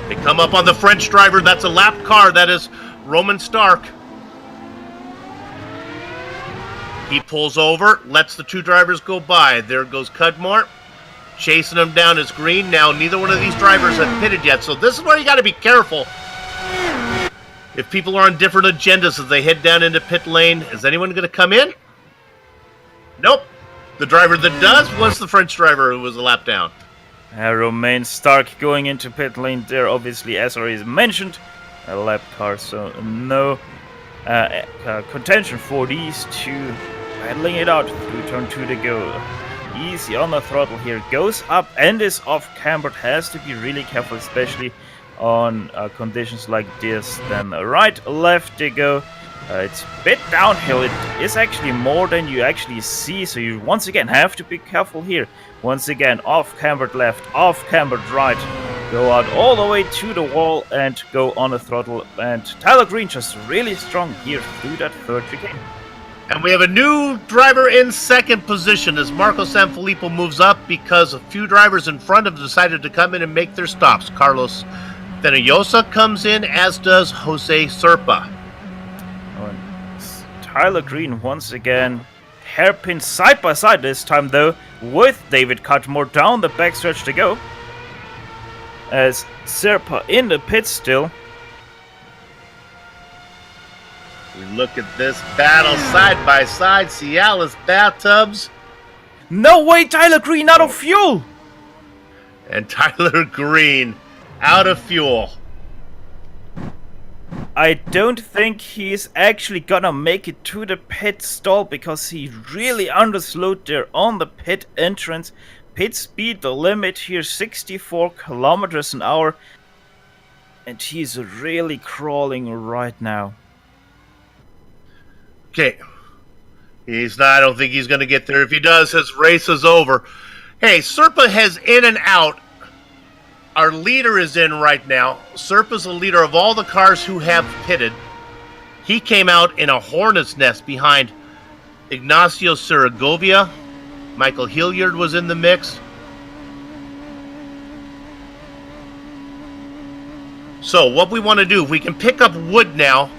They come up on the French driver. That's a lap car. That is Roman Stark. He pulls over, lets the two drivers go by. There goes Cudmore. Chasing him down is Green. Now, neither one of these drivers have pitted yet, so this is where you got to be careful. If people are on different agendas as they head down into pit lane, is anyone going to come in? Nope. The driver that does was the French driver who was a lap down. Romain Stark going into pit lane there, obviously, as already mentioned. A lap car, so no contention for these two. Battling it out through turn 2 to go. Easy on the throttle here. Goes up and is off cambered. Has to be really careful, especially on conditions like this. Then right, left to go. It's a bit downhill. It is actually more than you actually see, so you once again have to be careful here. Once again, off cambered left, off cambered right. Go out all the way to the wall and go on the throttle. And Tyler Green just really strong here through that third chicane. And we have a new driver in second position as Marco Sanfilippo moves up because a few drivers in front have decided to come in and make their stops. Carlos Fenollosa comes in, as does Jose Serpa. Tyler Green once again, hairpin side by side this time though, with David Cudmore down the backstretch to go. As Serpa in the pit still. We look at this battle side by side. Cialis bathtubs. No way, Tyler Green out of fuel! And Tyler Green out of fuel. I don't think he's actually gonna make it to the pit stall because he really underslowed there on the pit entrance. Pit speed, the limit here, 64 kilometers an hour. And he's really crawling right now. Okay. He's not, I don't think he's going to get there. If he does, his race is over. Hey, Serpa has in and out. Our leader is in right now. Serpa's the leader of all the cars who have pitted. He came out in a hornet's nest behind Ignacio Segovia. Michael Hilliard was in the mix. So what we want to do, if we can pick up Wood now.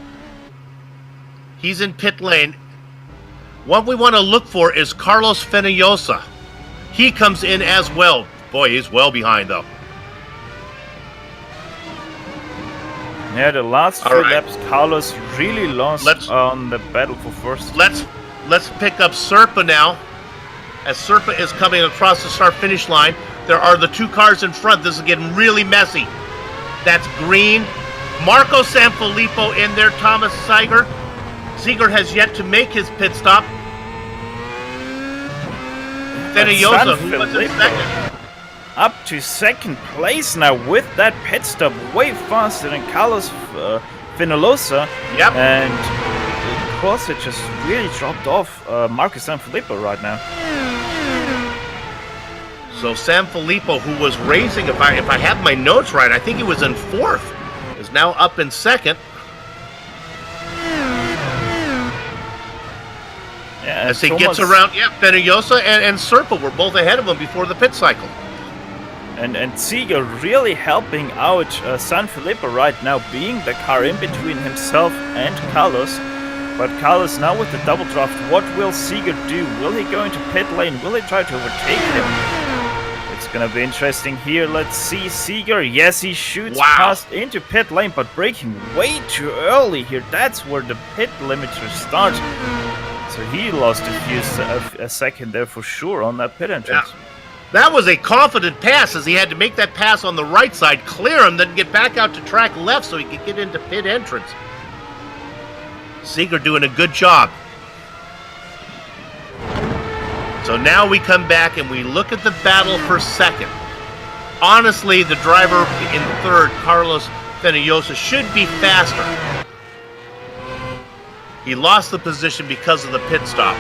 He's in pit lane. What we want to look for is Carlos Fenollosa. He comes in as well. Boy, he's well behind though. Yeah, the last few laps, Carlos really lost on the battle for first. Let's pick up Serpa now. As Serpa is coming across the start-finish line, there are the two cars in front. This is getting really messy. That's green. Marco Sanfilippo in there. Thomas Seeger. Seeger has yet to make his pit stop. Fenollosa, who was in second. Up to second place now with that pit stop, way faster than Carlos Fenollosa. Yep. And of course it just really dropped off Marco Sanfilippo right now. So Sanfilippo, who was racing, if I have my notes right, I think he was in fourth, is now up in second. Yeah, as he gets around, Fenollosa and Serpa were both ahead of him before the pit cycle. And Seeger really helping out Sanfilippo right now, being the car in between himself and Carlos. But Carlos now with the double draft, what will Seeger do? Will he go into pit lane? Will he try to overtake him? It's gonna be interesting here. Let's see Seeger. Yes, he shoots past into pit lane, but braking way too early here. That's where the pit limiter starts. So he lost a second there for sure on that pit entrance. Yeah. That was a confident pass, as he had to make that pass on the right side, clear him, then get back out to track left so he could get into pit entrance. Seeger doing a good job. So now we come back and we look at the battle for second. Honestly, the driver in third, Carlos Fenollosa, should be faster. He lost the position because of the pit stop.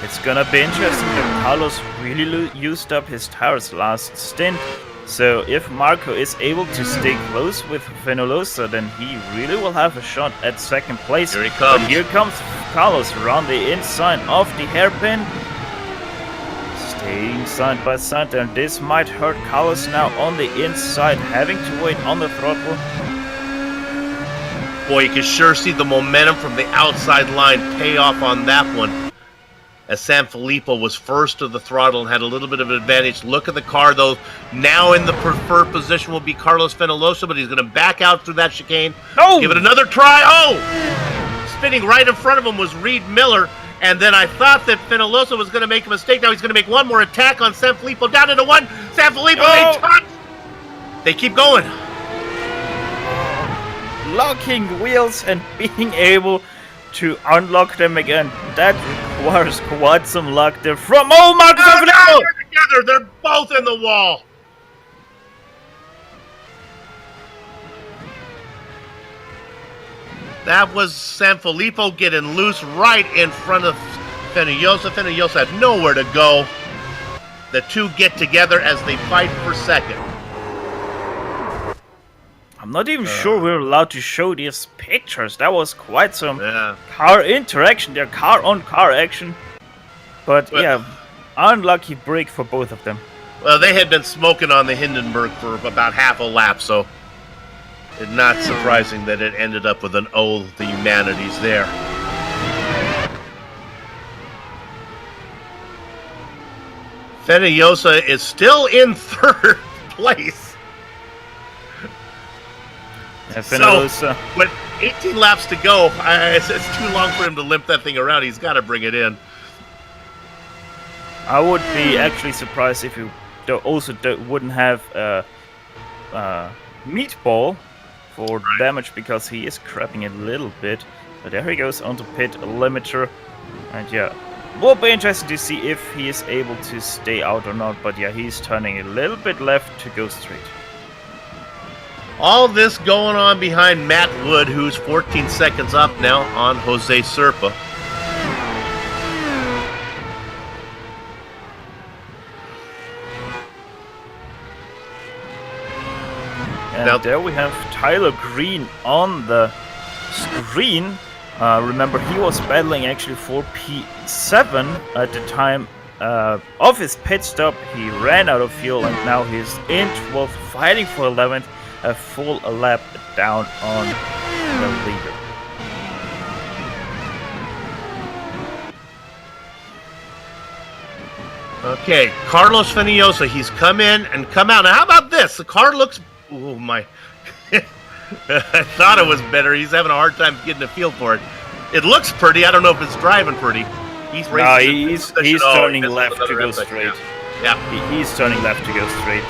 It's gonna be interesting that Carlos really used up his tires last stint. So if Marco is able to stay close with Fenollosa, then he really will have a shot at second place. Here he comes. But here comes Carlos around the inside of the hairpin. Staying side by side, and this might hurt Carlos now on the inside, having to wait on the throttle. Boy, you can sure see the momentum from the outside line pay off on that one. As Sanfilippo was first to the throttle and had a little bit of an advantage. Look at the car, though. Now in the preferred position will be Carlos Fenollosa, but he's going to back out through that chicane. Oh! Give it another try. Oh! Spinning right in front of him was Reed Miller. And then I thought that Fenollosa was going to make a mistake. Now he's going to make one more attack on Sanfilippo. Down into one. Sanfilippo, they touch. They keep going. Locking wheels and being able to unlock them again. That requires quite some luck there from Marco Sanfilippo. They're together. They're both in the wall. That was Sanfilippo getting loose right in front of Fenollosa. Fenollosa had nowhere to go. The two get together as they fight for second. I'm not even sure we're allowed to show these pictures. That was quite some Yeah. car interaction there, car-on-car action. But yeah, unlucky break for both of them. Well, they had been smoking on the Hindenburg for about half a lap, so it's not surprising that it ended up with an O to the humanities there. Fenollosa is still in third place. Yeah, Fenollosa. So, with 18 laps to go, it's too long for him to limp that thing around. He's got to bring it in. I would be actually surprised if you wouldn't have Meatball for damage, because he is crapping it a little bit. But there he goes onto pit limiter. And yeah, Will be interesting to see if he is able to stay out or not, but yeah, he's turning a little bit left to go straight. All this going on behind Matt Wood, who's 14 seconds up now on Jose Serpa. And now, there we have Tyler Green on the screen. Remember, he was battling actually for P7 at the time of his pit stop. He ran out of fuel and now he's in 12th, fighting for 11th, a full lap down on the leader. Okay, Carlos Feniosa, he's come in and come out. Now, how about this? The car looks... Oh, my... I thought it was better. He's having a hard time getting a feel for it. It looks pretty. I don't know if it's driving pretty. He's turning left to go straight. Yeah. He's turning left to go straight.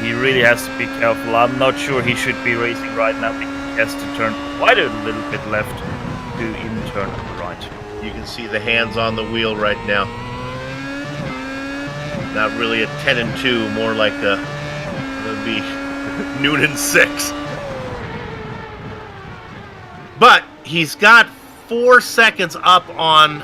He really has to be careful. I'm not sure he should be racing right now. He has to turn quite a little bit left to even turn right. You can see the hands on the wheel right now. Not really a 10 and 2, more like a... It would be noon and 6. But he's got 4 seconds up on,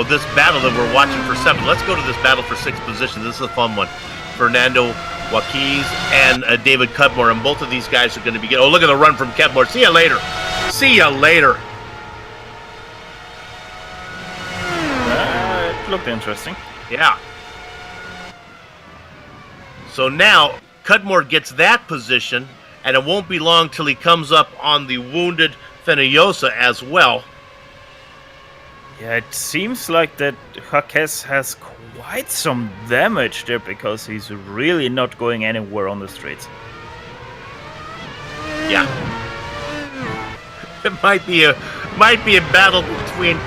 this battle that we're watching for 7. Let's go to this battle for 6th position. This is a fun one. Fernando Joaquez and David Cudmore, and both of these guys are going to be... Oh, look at the run from Cudmore. See you later. See you later. It looked interesting. Yeah. So now, Cudmore gets that position, and it won't be long till he comes up on the wounded Feniosa as well. Yeah, it seems like that Jaquez has quite some damage there because he's really not going anywhere on the straights. Yeah. It might be a battle between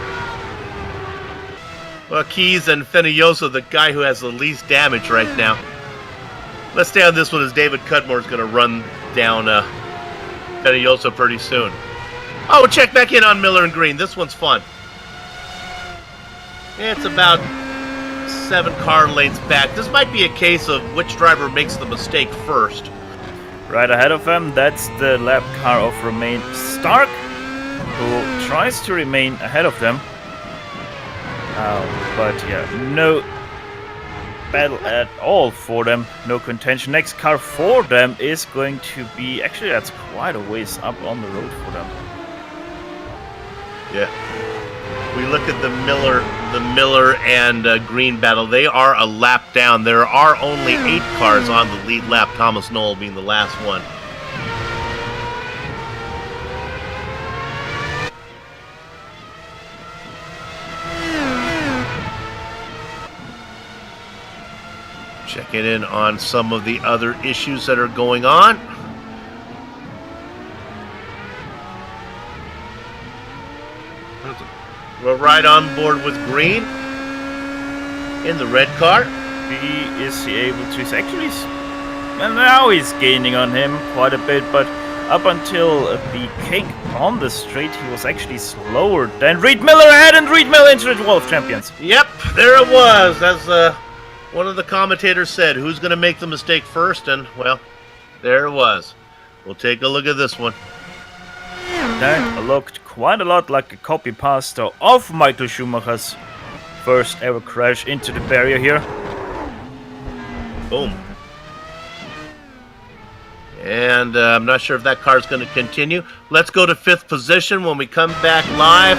Keys and Feniosa, the guy who has the least damage right now. Let's stay on this one as David Cudmore is going to run down Feniosa pretty soon. Oh, we'll check back in on Miller and Green. This one's fun. It's about 7 car lengths back. This might be a case of which driver makes the mistake first. Right ahead of him, that's the lap car of Romain Stark, who tries to remain ahead of them. But yeah, no battle at all for them, no contention. Next car for them is going to be, actually that's quite a ways up on the road for them. Yeah. We look at the Miller and Green battle. They are a lap down. There are only 8 cars on the lead lap, Thomas Knoll being the last one. Checking in on some of the other issues that are going on. We're right on board with Green in the red car. Is he able to? He's actually, and now he's gaining on him quite a bit, but up until the kick on the straight, he was actually slower than Reed Miller ahead, and Reed Miller into the World Champions. Yep, there it was. As one of the commentators said, who's going to make the mistake first? And, well, there it was. We'll take a look at this one. That looked quite a lot like a copy-paste of Michael Schumacher's first ever crash into the barrier here. Boom. And I'm not sure if that car is going to continue. Let's go to 5th position when we come back live.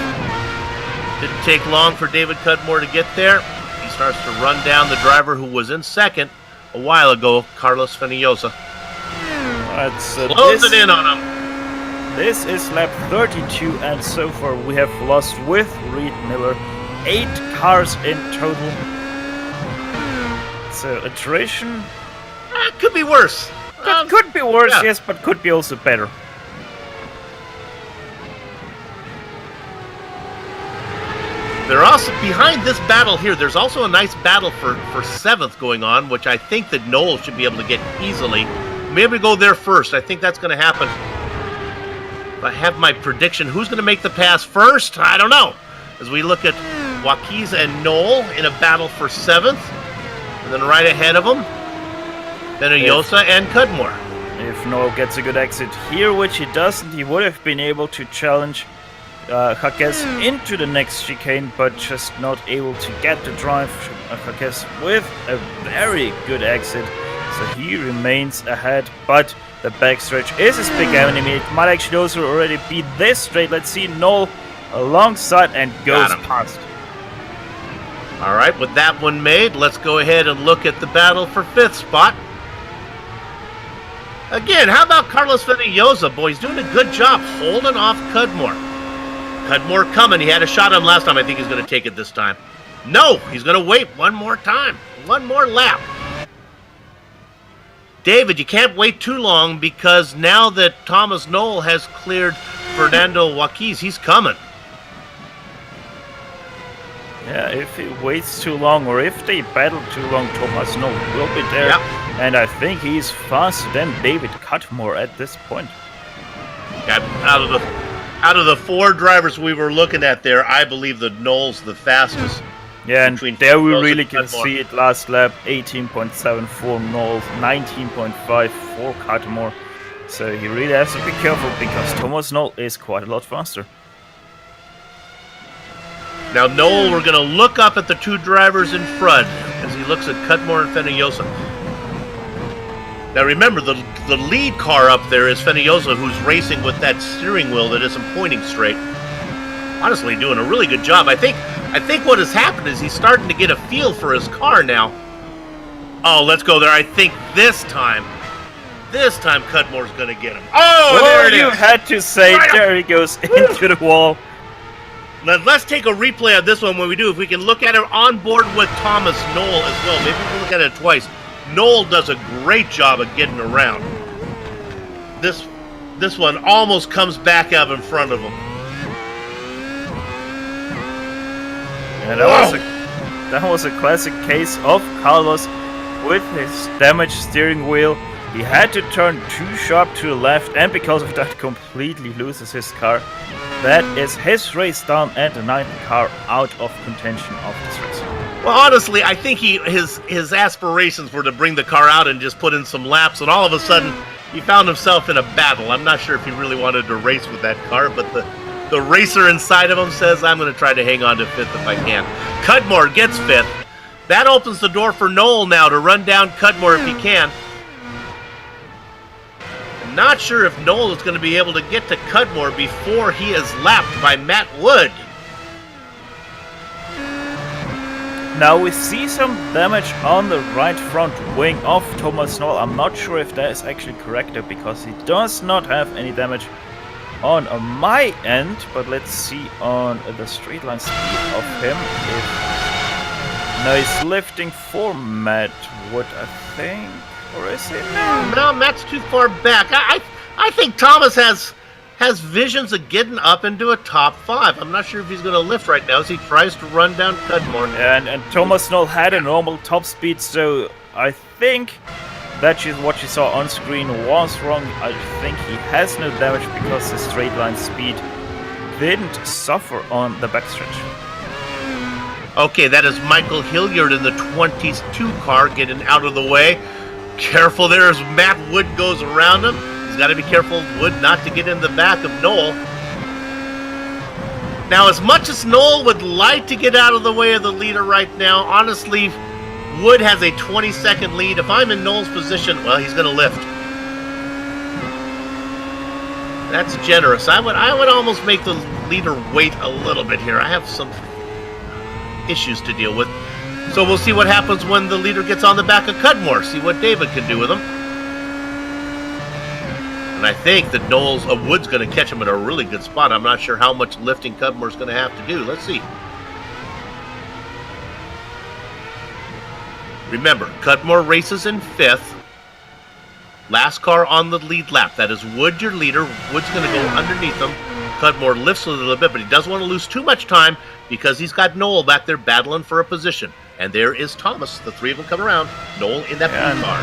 Didn't take long for David Cudmore to get there. He starts to run down the driver who was in 2nd a while ago, Carlos Feniosa. Close it in on him. This is lap 32, and so far we have lost with Reed Miller 8 cars in total. So attrition could be worse. Could be worse, yeah. Yes, but could be also better. They're also behind this battle here. There's also a nice battle for 7th going on, which I think that Knoll should be able to get easily. Maybe go there first. I think that's going to happen. If I have my prediction, who's going to make the pass first? I don't know. As we look at Joaquin and Noel in a battle for 7th. And then right ahead of them, Fenollosa and Cudmore. If Noel gets a good exit here, which he doesn't, he would have been able to challenge Jaques into the next chicane, but just not able to get the drive. Jaques with a very good exit, so he remains ahead, but the backstretch is his big enemy. It might actually also already be this straight. Let's see Noel alongside and goes past. All right, with that one made, let's go ahead and look at the battle for 5th spot. Again, how about Carlos Fenollosa? Boy, he's doing a good job holding off Cudmore. Cudmore coming. He had a shot on him last time. I think he's going to take it this time. No, he's going to wait one more time. One more lap. David, you can't wait too long because now that Thomas Noel has cleared Fernando Joaquin, he's coming. Yeah, if he waits too long or if they battle too long, Thomas Noel will be there. Yep. And I think he's faster than David Cudmore at this point. Out of the 4 drivers we were looking at there, I believe that Noel's the fastest. Yeah, and there we really can see it last lap. 18.74 Noel, 19.5 for Cudmore. So he really has to be careful because Thomas Noel is quite a lot faster. Now Noel, we're going to look up at the 2 drivers in front as he looks at Cudmore and Fenollosa. Now remember, the lead car up there is Fenollosa, who's racing with that steering wheel that isn't pointing straight. Honestly, doing a really good job. I think what has happened is he's starting to get a feel for his car now. Oh, let's go there. I think this time Cudmore's going to get him. Oh, there it is. You had to say, right there he goes into the wall. Let's take a replay of this one when we do. If we can look at it on board with Thomas Noel as well. Maybe we can look at it twice. Noel does a great job of getting around. This one almost comes back up in front of him. Yeah, that was a classic case of Carlos with his damaged steering wheel. He had to turn too sharp to the left, and because of that completely loses his car. That is his race down and the 9th car out of contention of this race. Well, honestly, I think his aspirations were to bring the car out and just put in some laps, and all of a sudden he found himself in a battle. I'm not sure if he really wanted to race with that car, but the racer inside of him says, I'm going to try to hang on to 5th if I can. Cudmore gets 5th. That opens the door for Noel now to run down Cudmore if he can. I'm not sure if Noel is going to be able to get to Cudmore before he is lapped by Matt Wood. Now we see some damage on the right front wing of Thomas Noel. I'm not sure if that is actually correct though, because he does not have any damage on my end, but let's see on the straight line speed of him. No, he's lifting for Matt Wood, I think. Or is he? No, Matt's too far back. I think Thomas has visions of getting up into a top 5. I'm not sure if he's going to lift right now as he tries to run down Cudmore. And Thomas Noel had a normal top speed, so I think that what you saw on screen was wrong. I think he has no damage because the straight line speed didn't suffer on the backstretch. Okay, that is Michael Hilliard in the 22 car getting out of the way. Careful there as Matt Wood goes around him. He's got to be careful, Wood, not to get in the back of Noel. Now, as much as Noel would like to get out of the way of the leader right now, honestly, Wood has a 20-second lead. If I'm in Noel's position, well, he's going to lift. That's generous. I would almost make the leader wait a little bit here. I have some issues to deal with. So we'll see what happens when the leader gets on the back of Cudmore. See what David can do with him. And I think that Wood's going to catch him at a really good spot. I'm not sure how much lifting Cudmore's going to have to do. Let's see. Remember, Cudmore races in 5th. Last car on the lead lap. That is Wood, your leader. Wood's going to go underneath him. Cudmore lifts a little bit, but he doesn't want to lose too much time because he's got Noel back there battling for a position. And there is Thomas. The 3 of them come around. Noel in that blue car.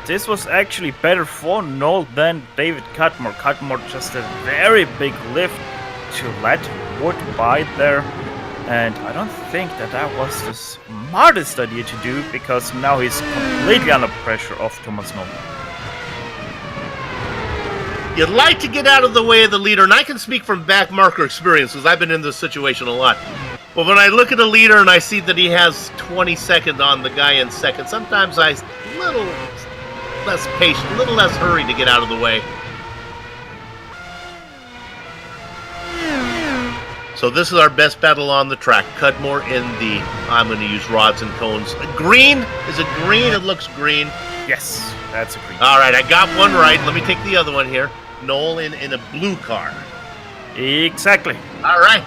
This was actually better for Noel than David Cudmore. Cudmore just a very big lift to let Wood by there. And I don't think that was the smartest idea to do, because now he's completely under pressure of Thomas Noll. You'd like to get out of the way of the leader, and I can speak from back marker experience because I've been in this situation a lot. But when I look at a leader and I see that he has 20 seconds on the guy in second, sometimes I'm a little less patient, a little less hurry to get out of the way. So this is our best battle on the track. Cudmore in the, I'm going to use rods and cones. Green? Is it green? It looks green. Yes, that's a green. All right, I got one right. Let me take the other one here. Noel in a blue car. Exactly. All right.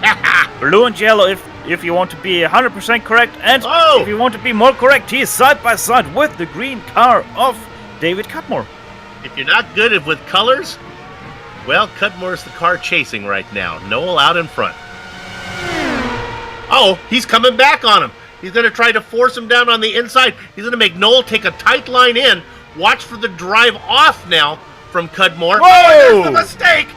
Blue and yellow if you want to be 100% correct, and Oh! if you want to be more correct, he is side by side with the green car of David Cudmore. If you're not good with colors, well, Cudmore's the car chasing right now. Noel out in front. Oh, he's coming back on him. He's going to try to force him down on the inside. He's going to make Noel take a tight line in. Watch for the drive off now from Cudmore. Whoa! Oh, there's the mistake.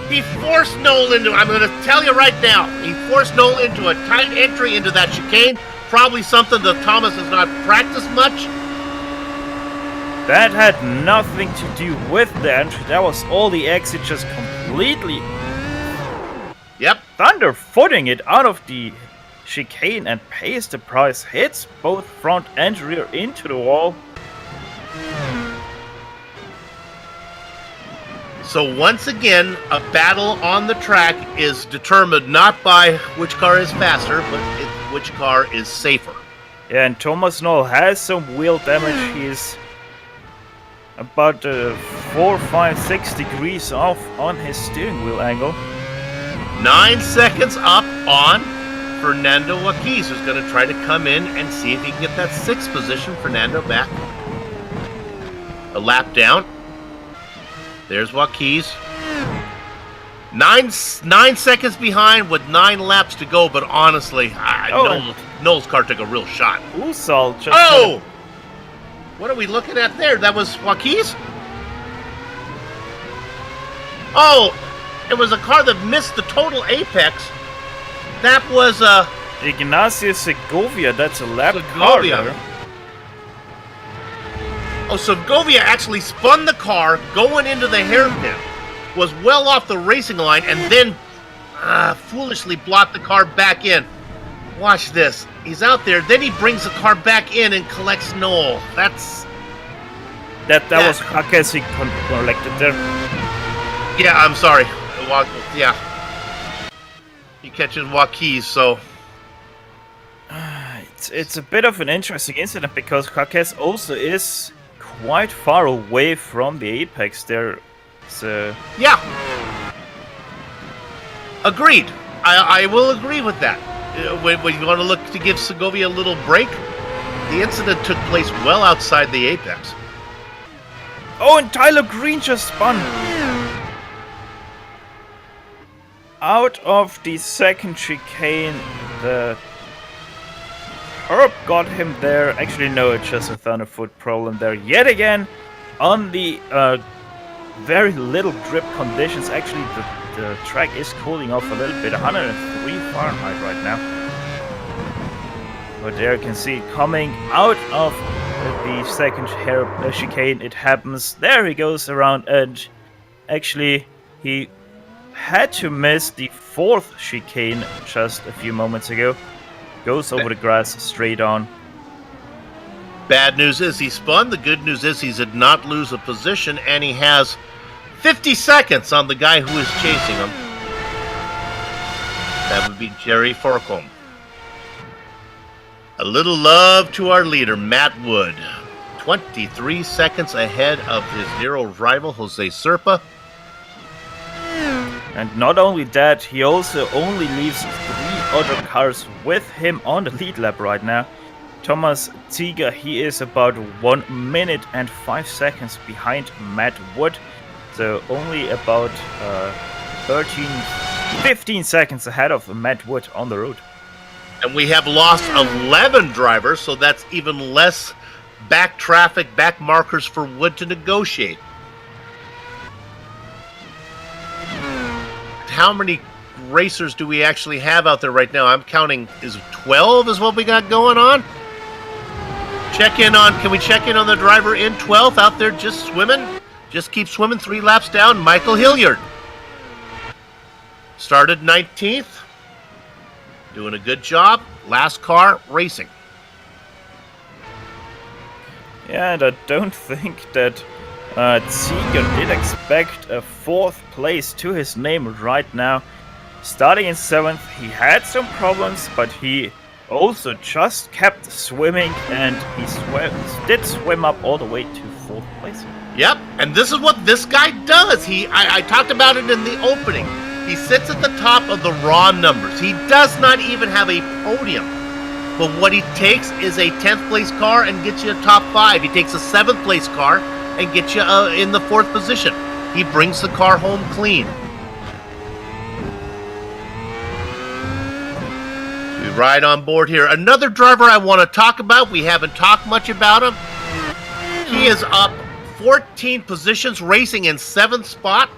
He forced Noel into, I'm going to tell you right now, he forced Noel into a tight entry into that chicane. Probably something that Thomas has not practiced much. That had nothing to do with the entry. That was all the exit, just completely Yep. thunderfooting it out of the chicane, and Pace the Price hits both front and rear into the wall. So once again, a battle on the track is determined not by which car is faster, but which car is safer. Yeah, and Thomas Noll has some wheel damage. He's about 4, 5, 6 degrees off on his steering wheel angle. 9 seconds up on Fernando Joaquis, who's going to try to come in and see if he can get that 6th position. Fernando back. A lap down. There's Joaquis. 9 seconds behind with 9 laps to go, but honestly, Noel's car took a real shot. Usal just Oh! What are we looking at there? That was Joaquis? Oh! It was a car that missed the total apex. That was Ignacio Segovia, that's a lap Segovia. car there. Oh, Segovia actually spun the car going into the hairpin, was well off the racing line, and then foolishly blocked the car back in. Watch this. He's out there, then he brings the car back in and collects Noel. That was Jaques he collected there. Yeah, I'm sorry. Yeah. He catches Joaquis, so... It's a bit of an interesting incident, because Jaques also is quite far away from the apex there. So... Yeah. Agreed. I will agree with that. When you want to look to give Segovia a little break, the incident took place well outside the apex. Oh, and Tyler Green just spun out of the second chicane. The herb got him there. Actually, no, it's just a Thunderfoot problem there yet again on the very little grip conditions. Actually, the track is cooling off a little bit, 103 Fahrenheit right now. But there you can see coming out of the second chicane, it happens. There he goes around, and actually he had to miss the 4th chicane just a few moments ago. Goes over the grass straight on. Bad news is he spun. The good news is he did not lose a position, and he has 50 seconds on the guy who is chasing him. That would be Jerry Forcombe. A little love to our leader, Matt Wood. 23 seconds ahead of his Nero rival, Jose Serpa. And not only that, he also only leaves 3 other cars with him on the lead lap right now. Thomas Ziegler, he is about 1 minute and 5 seconds behind Matt Wood. So only about 15 seconds ahead of Matt Wood on the road. And we have lost 11 drivers, so that's even less back traffic, back markers for Wood to negotiate. How many racers do we actually have out there right now? I'm counting, is 12 is what we got going on? Can we check in on the driver in 12th out there just swimming? Just keep swimming, 3 laps down, Michael Hilliard. Started 19th. Doing a good job. Last car racing. Yeah, and I don't think that Ziegler did expect a 4th place to his name right now. Starting in 7th, he had some problems, but he also just kept swimming, and he did swim up all the way to 4th place. Yep, and this is what this guy does. I talked about it in the opening. He sits at the top of the raw numbers. He does not even have a podium. But what he takes is a 10th place car and gets you a top 5. He takes a 7th place car and gets you in the 4th position. He brings the car home clean. We ride on board here. Another driver I want to talk about. We haven't talked much about him. He is up 14 positions, racing in 7th spot.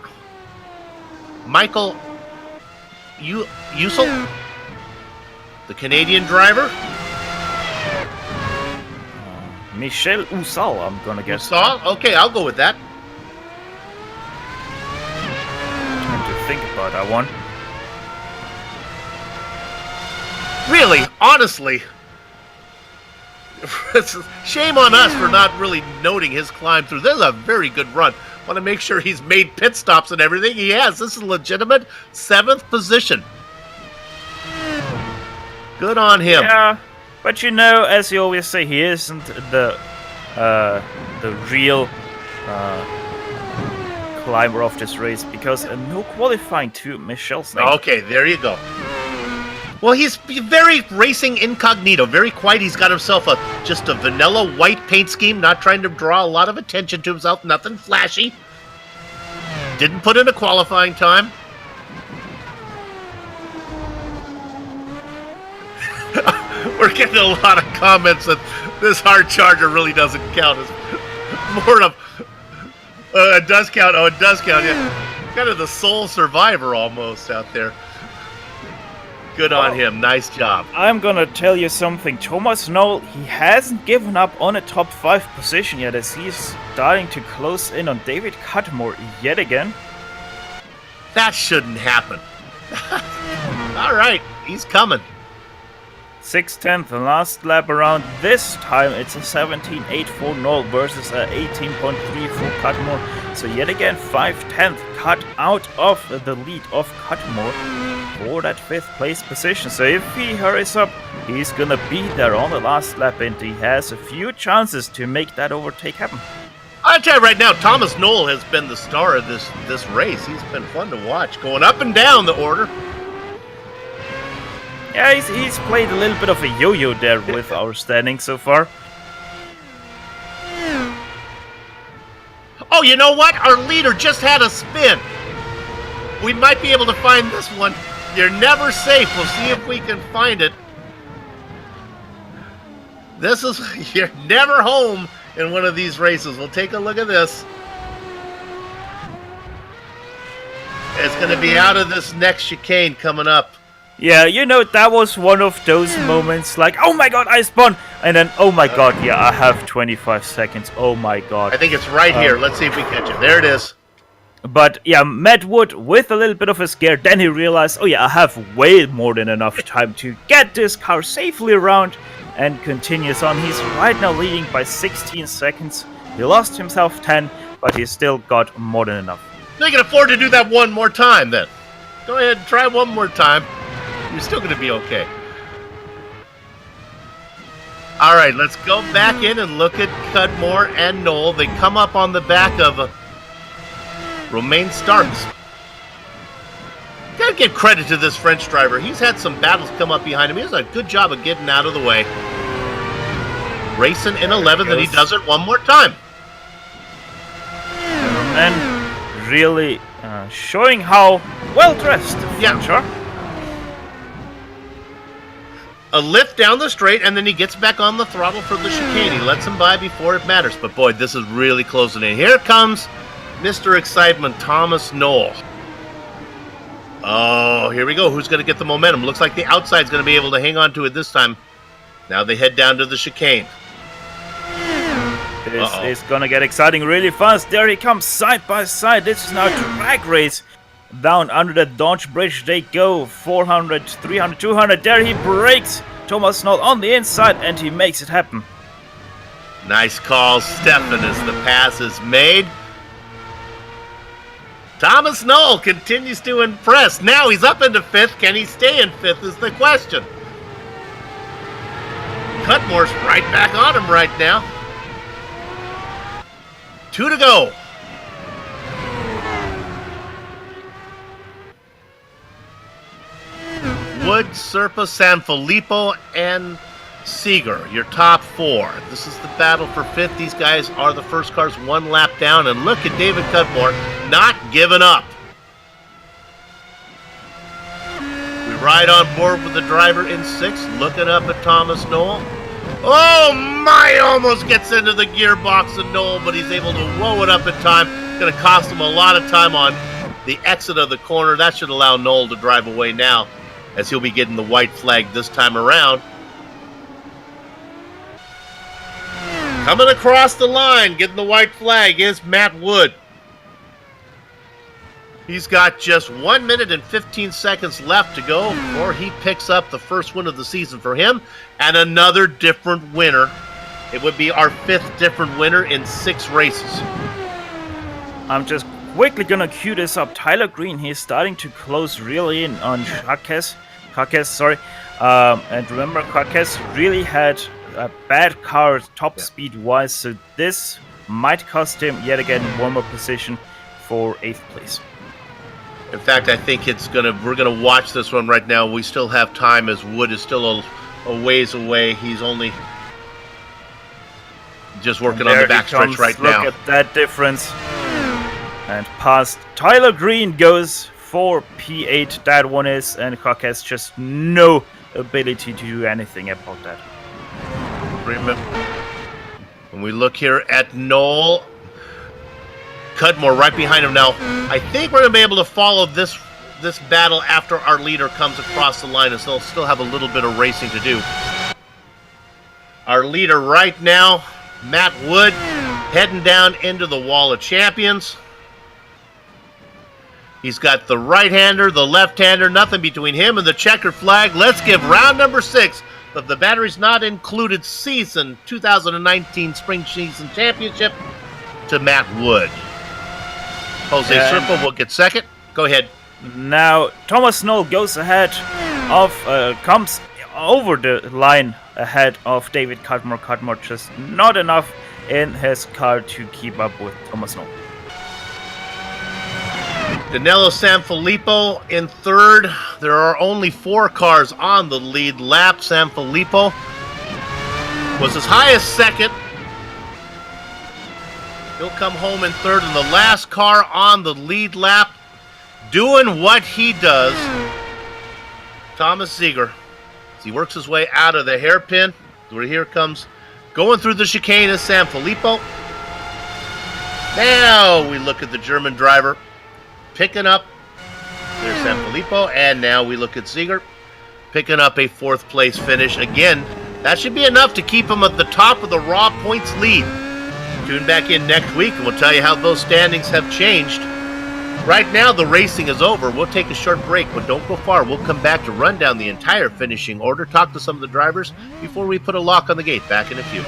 Michael Usel, the Canadian driver. Michel Usal, I'm gonna guess. Usal? Okay, I'll go with that. Trying to think about that one. Really, honestly, shame on us for not really noting his climb through. This is a very good run. Want to make sure he's made pit stops and everything. He has. This is legitimate 7th position. Good on him. Yeah, but you know, as you always say, he isn't the real climber of this race, because no qualifying to Michel's name. Okay, there you go. Well, he's very racing incognito, very quiet. He's got himself just a vanilla white paint scheme, not trying to draw a lot of attention to himself, nothing flashy. Didn't put in a qualifying time. We're getting a lot of comments that this hard charger really doesn't count. It's more of... it does count. Oh, it does count, yeah. Kind of the sole survivor almost out there. Good on him. Nice job. I'm gonna tell you something. Thomas Knoll, he hasn't given up on a top 5 position yet, as he's starting to close in on David Cutmore yet again. That shouldn't happen. All right, he's coming. 6/10, the last lap around. This time it's a 17.8 for Knoll versus a 18.3 for Cutmore. So yet again, 5/10 cut out of the lead of Cutmore for that 5th place position. So if he hurries up, he's gonna be there on the last lap, and he has a few chances to make that overtake happen. I'll tell you right now, Thomas Knoll has been the star of this race. He's been fun to watch, going up and down the order. Yeah, he's played a little bit of a yo-yo there with our standing so far. Oh, you know what? Our leader just had a spin. We might be able to find this one. You're never safe. We'll see if we can find it. This is... You're never home in one of these races. We'll take a look at this. It's going to be out of this next chicane coming up. Yeah, you know, that was one of those moments like, oh my god, I spun! And then, oh my god, yeah, I have 25 seconds, oh my god. I think it's right here. Let's see if we catch it. There it is. But yeah, Matt Wood, with a little bit of a scare, then he realized, oh yeah, I have way more than enough time to get this car safely around, and continues on. He's right now leading by 16 seconds. He lost himself 10, but he's still got more than enough. You can afford to do that one more time then. Go ahead and try one more time. You're still going to be okay. All right, let's go back in and look at Cudmore and Knoll. They come up on the back of Romain Starks. Gotta give credit to this French driver. He's had some battles come up behind him. He does a good job of getting out of the way. Racing in 11th, and he does it one more time. And really showing how well-dressed the French are. A lift down the straight, and then he gets back on the throttle for the chicane. He lets him by before it matters. But boy, this is really closing in. Here comes Mr. Excitement, Thomas Knoll. Oh, here we go. Who's going to get the momentum? Looks like the outside's going to be able to hang on to it this time. Now they head down to the chicane. This is going to get exciting really fast. There he comes side by side. This is now a drag race. Down under the Dodge Bridge they go. 400, 300, 200. There he breaks Thomas Knoll on the inside and he makes it happen. Nice call, Stefan, as the pass is made. Thomas Knoll continues to impress. Now he's up into 5th. Can he stay in 5th is the question. Cutmore's right back on him right now. 2 to go. Wood, Serpa, Sanfilippo, and Seeger, your top 4. This is the battle for 5th. These guys are the first cars 1 lap down. And look at David Cutmore not giving up. We ride on board with the driver in 6th, looking up at Thomas Knoll. Oh my, almost gets into the gearbox of Knoll, but he's able to roll it up in time. It's going to cost him a lot of time on the exit of the corner. That should allow Knoll to drive away now, as he'll be getting the white flag this time around. Coming across the line, getting the white flag is Matt Wood. He's got just 1 minute and 15 seconds left to go before he picks up the first win of the season for him and another different winner. It would be our 5th different winner in 6 races. I'm just quickly gonna cue this up. Tyler Green, he's starting to close really in on Jacques, and remember, Jacques really had a bad car top speed wise, so this might cost him yet again one more position for 8th place. In fact, I think we're gonna watch this one right now. We still have time as Wood is still a ways away. He's only just working on the backstretch right now. Look at that difference. And past Tyler Green goes for P8, that one is, and Cock has just no ability to do anything about that. When we look here at Knoll, Cudmore right behind him now. I think we're going to be able to follow this battle after our leader comes across the line, as they'll still have a little bit of racing to do. Our leader right now, Matt Wood, heading down into the Wall of Champions. He's got the right-hander, the left-hander, nothing between him and the checkered flag. Let's give round number 6 of the Batteries Not Included Season 2019 Spring Season Championship to Matt Wood. Jose Serpa will get second. Go ahead. Now, Thomas Knoll goes ahead of, comes over the line ahead of David Cudmore. Cudmore just not enough in his car to keep up with Thomas Knoll. Danilo Sanfilippo in 3rd. There are only 4 cars on the lead lap. Sanfilippo was as high as 2nd. He'll come home in 3rd, and the last car on the lead lap doing what he does, Thomas Seeger. As he works his way out of the hairpin, where here comes going through the chicane is Sanfilippo. Now we look at the German driver picking up, there's Sanfilippo, and now we look at Seeger picking up a 4th place finish. Again, that should be enough to keep him at the top of the raw points lead. Tune back in next week and we'll tell you how those standings have changed. Right now the racing is over. We'll take a short break, but don't go far. We'll come back to run down the entire finishing order, talk to some of the drivers before we put a lock on the gate. Back in a few.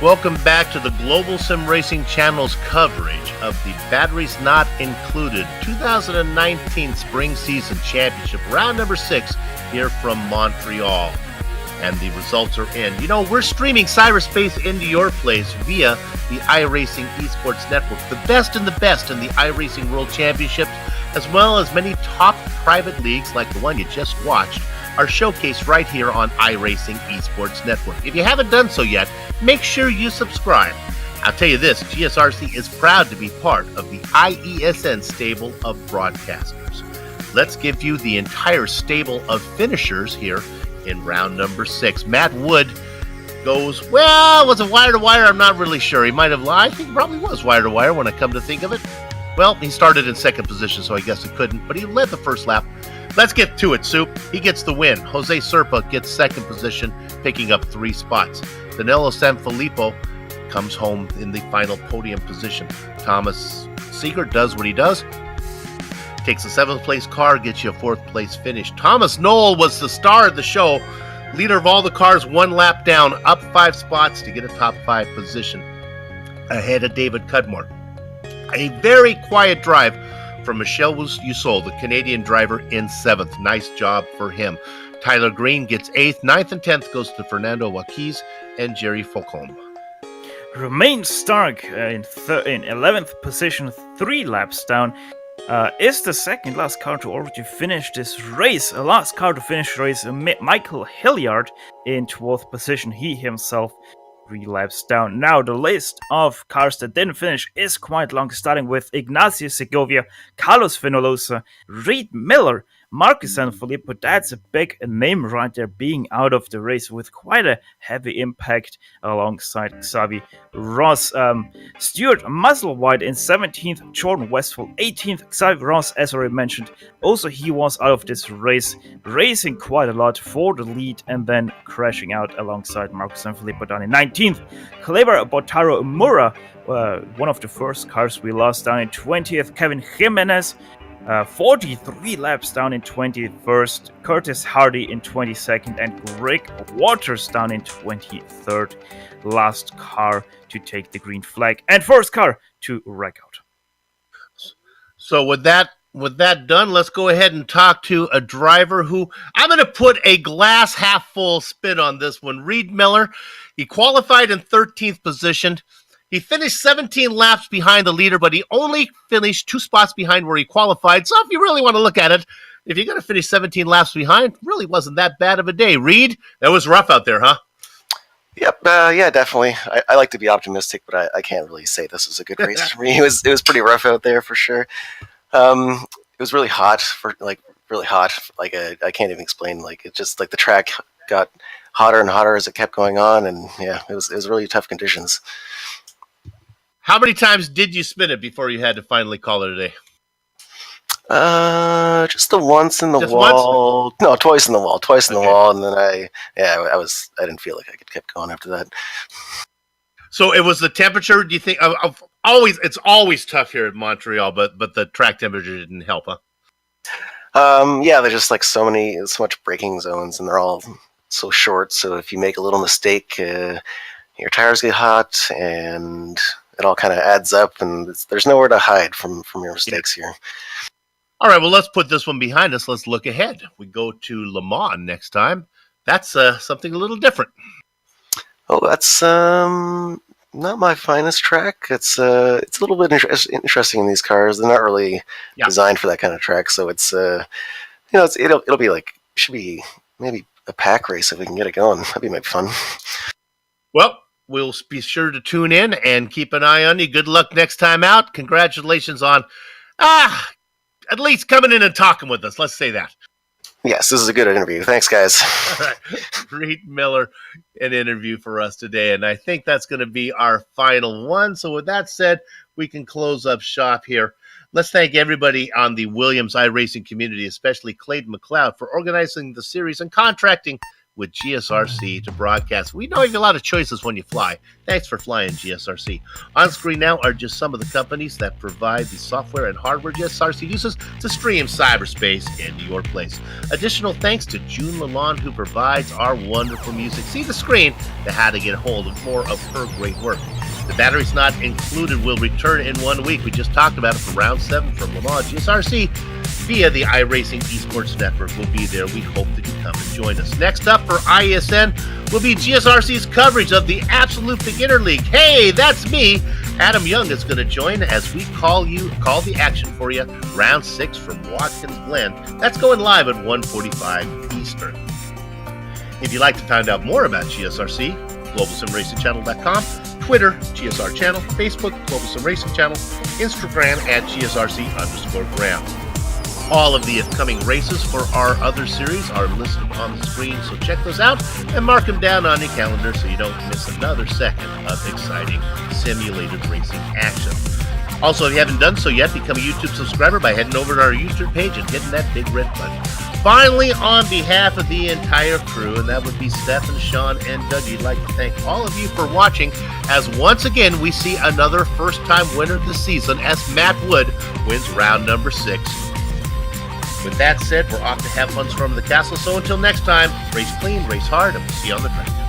Welcome back to the Global SimRacing Channel's coverage of the Batteries Not Included 2019 Spring Season Championship, round number 6 here from Montreal. And the results are in. You know, we're streaming cyberspace into your place via the iRacing Esports Network, the best in the iRacing World Championships, as well as many top private leagues like the one you just watched, are showcased right here on iRacing Esports Network. If you haven't done so yet, make sure you subscribe. I'll tell you this, GSRC is proud to be part of the IESN stable of broadcasters. Let's give you the entire stable of finishers here in round number 6. Matt Wood goes, well, was it wire to wire? I'm not really sure. He might have lied. I think it probably was wire to wire when I come to think of it. Well, he started in second position, so I guess he couldn't, but he led the first lap. Let's get to it, Soup. He gets the win. Jose Serpa gets second position, picking up 3 spots. Danilo Sanfilippo comes home in the final podium position. Thomas Seeger does what he does. Takes a 7th place car, gets you a 4th place finish. Thomas Knoll was the star of the show. Leader of all the cars, 1 lap down, up 5 spots to get a top 5 position ahead of David Cudmore. A very quiet drive from Michel Ussol, the Canadian driver, in 7th. Nice job for him. Tyler Green gets 8th. 9th and 10th goes to Fernando Waquiz and Jerry Faucon. Romain Stark in 11th position, 3 laps down, is the second last car to already finish this race. A last car to finish the race, Michael Hilliard in 12th position. He himself 3 laps down. Now, the list of cars that didn't finish is quite long, starting with Ignacio Segovia, Carlos Vinolosa, Reed Miller, Marcus Sanfilippo. That's a big name right there, being out of the race with quite a heavy impact alongside Xavi Ross. Stuart Musselwhite in 17th, Jordan Westphal 18th, Xavi Ross, as already mentioned. Also, he was out of this race, racing quite a lot for the lead and then crashing out alongside Marcus Sanfilippo down in 19th. Kleber Botaro Mura, one of the first cars we lost, down in 20th. Kevin Jimenez, 43 laps down in 21st, Curtis Hardy in 22nd, and Greg Waters down in 23rd. Last car to take the green flag, and first car to wreck out. So with that done, let's go ahead and talk to a driver who I'm going to put a glass half full spin on this one. Reed Miller, he qualified in 13th position. He finished 17 laps behind the leader, but he only finished 2 spots behind where he qualified. So if you really want to look at it, if you're going to finish 17 laps behind, really wasn't that bad of a day. Reed, that was rough out there, huh? Yep, yeah, definitely. I like to be optimistic, but I can't really say this was a good race for me. It was pretty rough out there for sure. It was really hot, really hot. Like I can't even explain. Like it just like the track got hotter and hotter as it kept going on, and yeah, it was really tough conditions. How many times did you spin it before you had to finally call it a day? Just the once in the Just wall. once? No, twice in the wall. Twice in the Okay. wall, and then I didn't feel like I could keep going after that. So it was the temperature. Do you think? It's always tough here at Montreal, but the track temperature didn't help, huh? Yeah, there's just like so much braking zones, and they're all so short. So if you make a little mistake, your tires get hot, and it all kind of adds up, and there's nowhere to hide from your mistakes here. All right, well, let's put this one behind us. Let's look ahead. We go to Le Mans next time. That's something a little different. Oh, that's not my finest track. It's a little bit interesting in these cars. They're not really designed for that kind of track, so it's it'll be like, should be maybe a pack race if we can get it going. That'd be maybe fun. Well, we'll be sure to tune in and keep an eye on you. Good luck next time out. Congratulations on at least coming in and talking with us. Let's say that. Yes, this is a good interview. Thanks, guys. All right. Reed Miller, an interview for us today, and I think that's going to be our final one. So with that said, we can close up shop here. Let's thank everybody on the Williams iRacing community, especially Clayton McLeod, for organizing the series and contracting with GSRC to broadcast. We know you have a lot of choices when you fly. Thanks for flying GSRC. On screen now are just some of the companies that provide the software and hardware GSRC uses to stream cyberspace into your place. Additional thanks to June Lalonde, who provides our wonderful music. See the screen to how to get hold of more of her great work. The batteries not included will return in 1 week. We just talked about it for round 7 from Le Mans. GSRC via the iRacing Esports Network will be there. We hope that you come and join us. Next up for ISN will be GSRC's coverage of the Absolute Beginner League. Hey, that's me. Adam Young is going to join as we call the action for you. Round 6 from Watkins Glen. That's going live at 1:45 Eastern. If you'd like to find out more about GSRC, GlobalSimRacingChannel.com, Twitter, GSR Channel, Facebook, Global Sim Racing Channel, Instagram at GSRC_Graham. All of the upcoming races for our other series are listed on the screen, so check those out and mark them down on your calendar so you don't miss another second of exciting simulated racing action. Also, if you haven't done so yet, become a YouTube subscriber by heading over to our YouTube page and hitting that big red button. Finally, on behalf of the entire crew, and that would be Steph and Sean and Doug, we'd like to thank all of you for watching as once again we see another first-time winner this season as Matt Wood wins round number 6. With that said, we're off to have fun storming the castle, so until next time, race clean, race hard, and we'll see you on the track.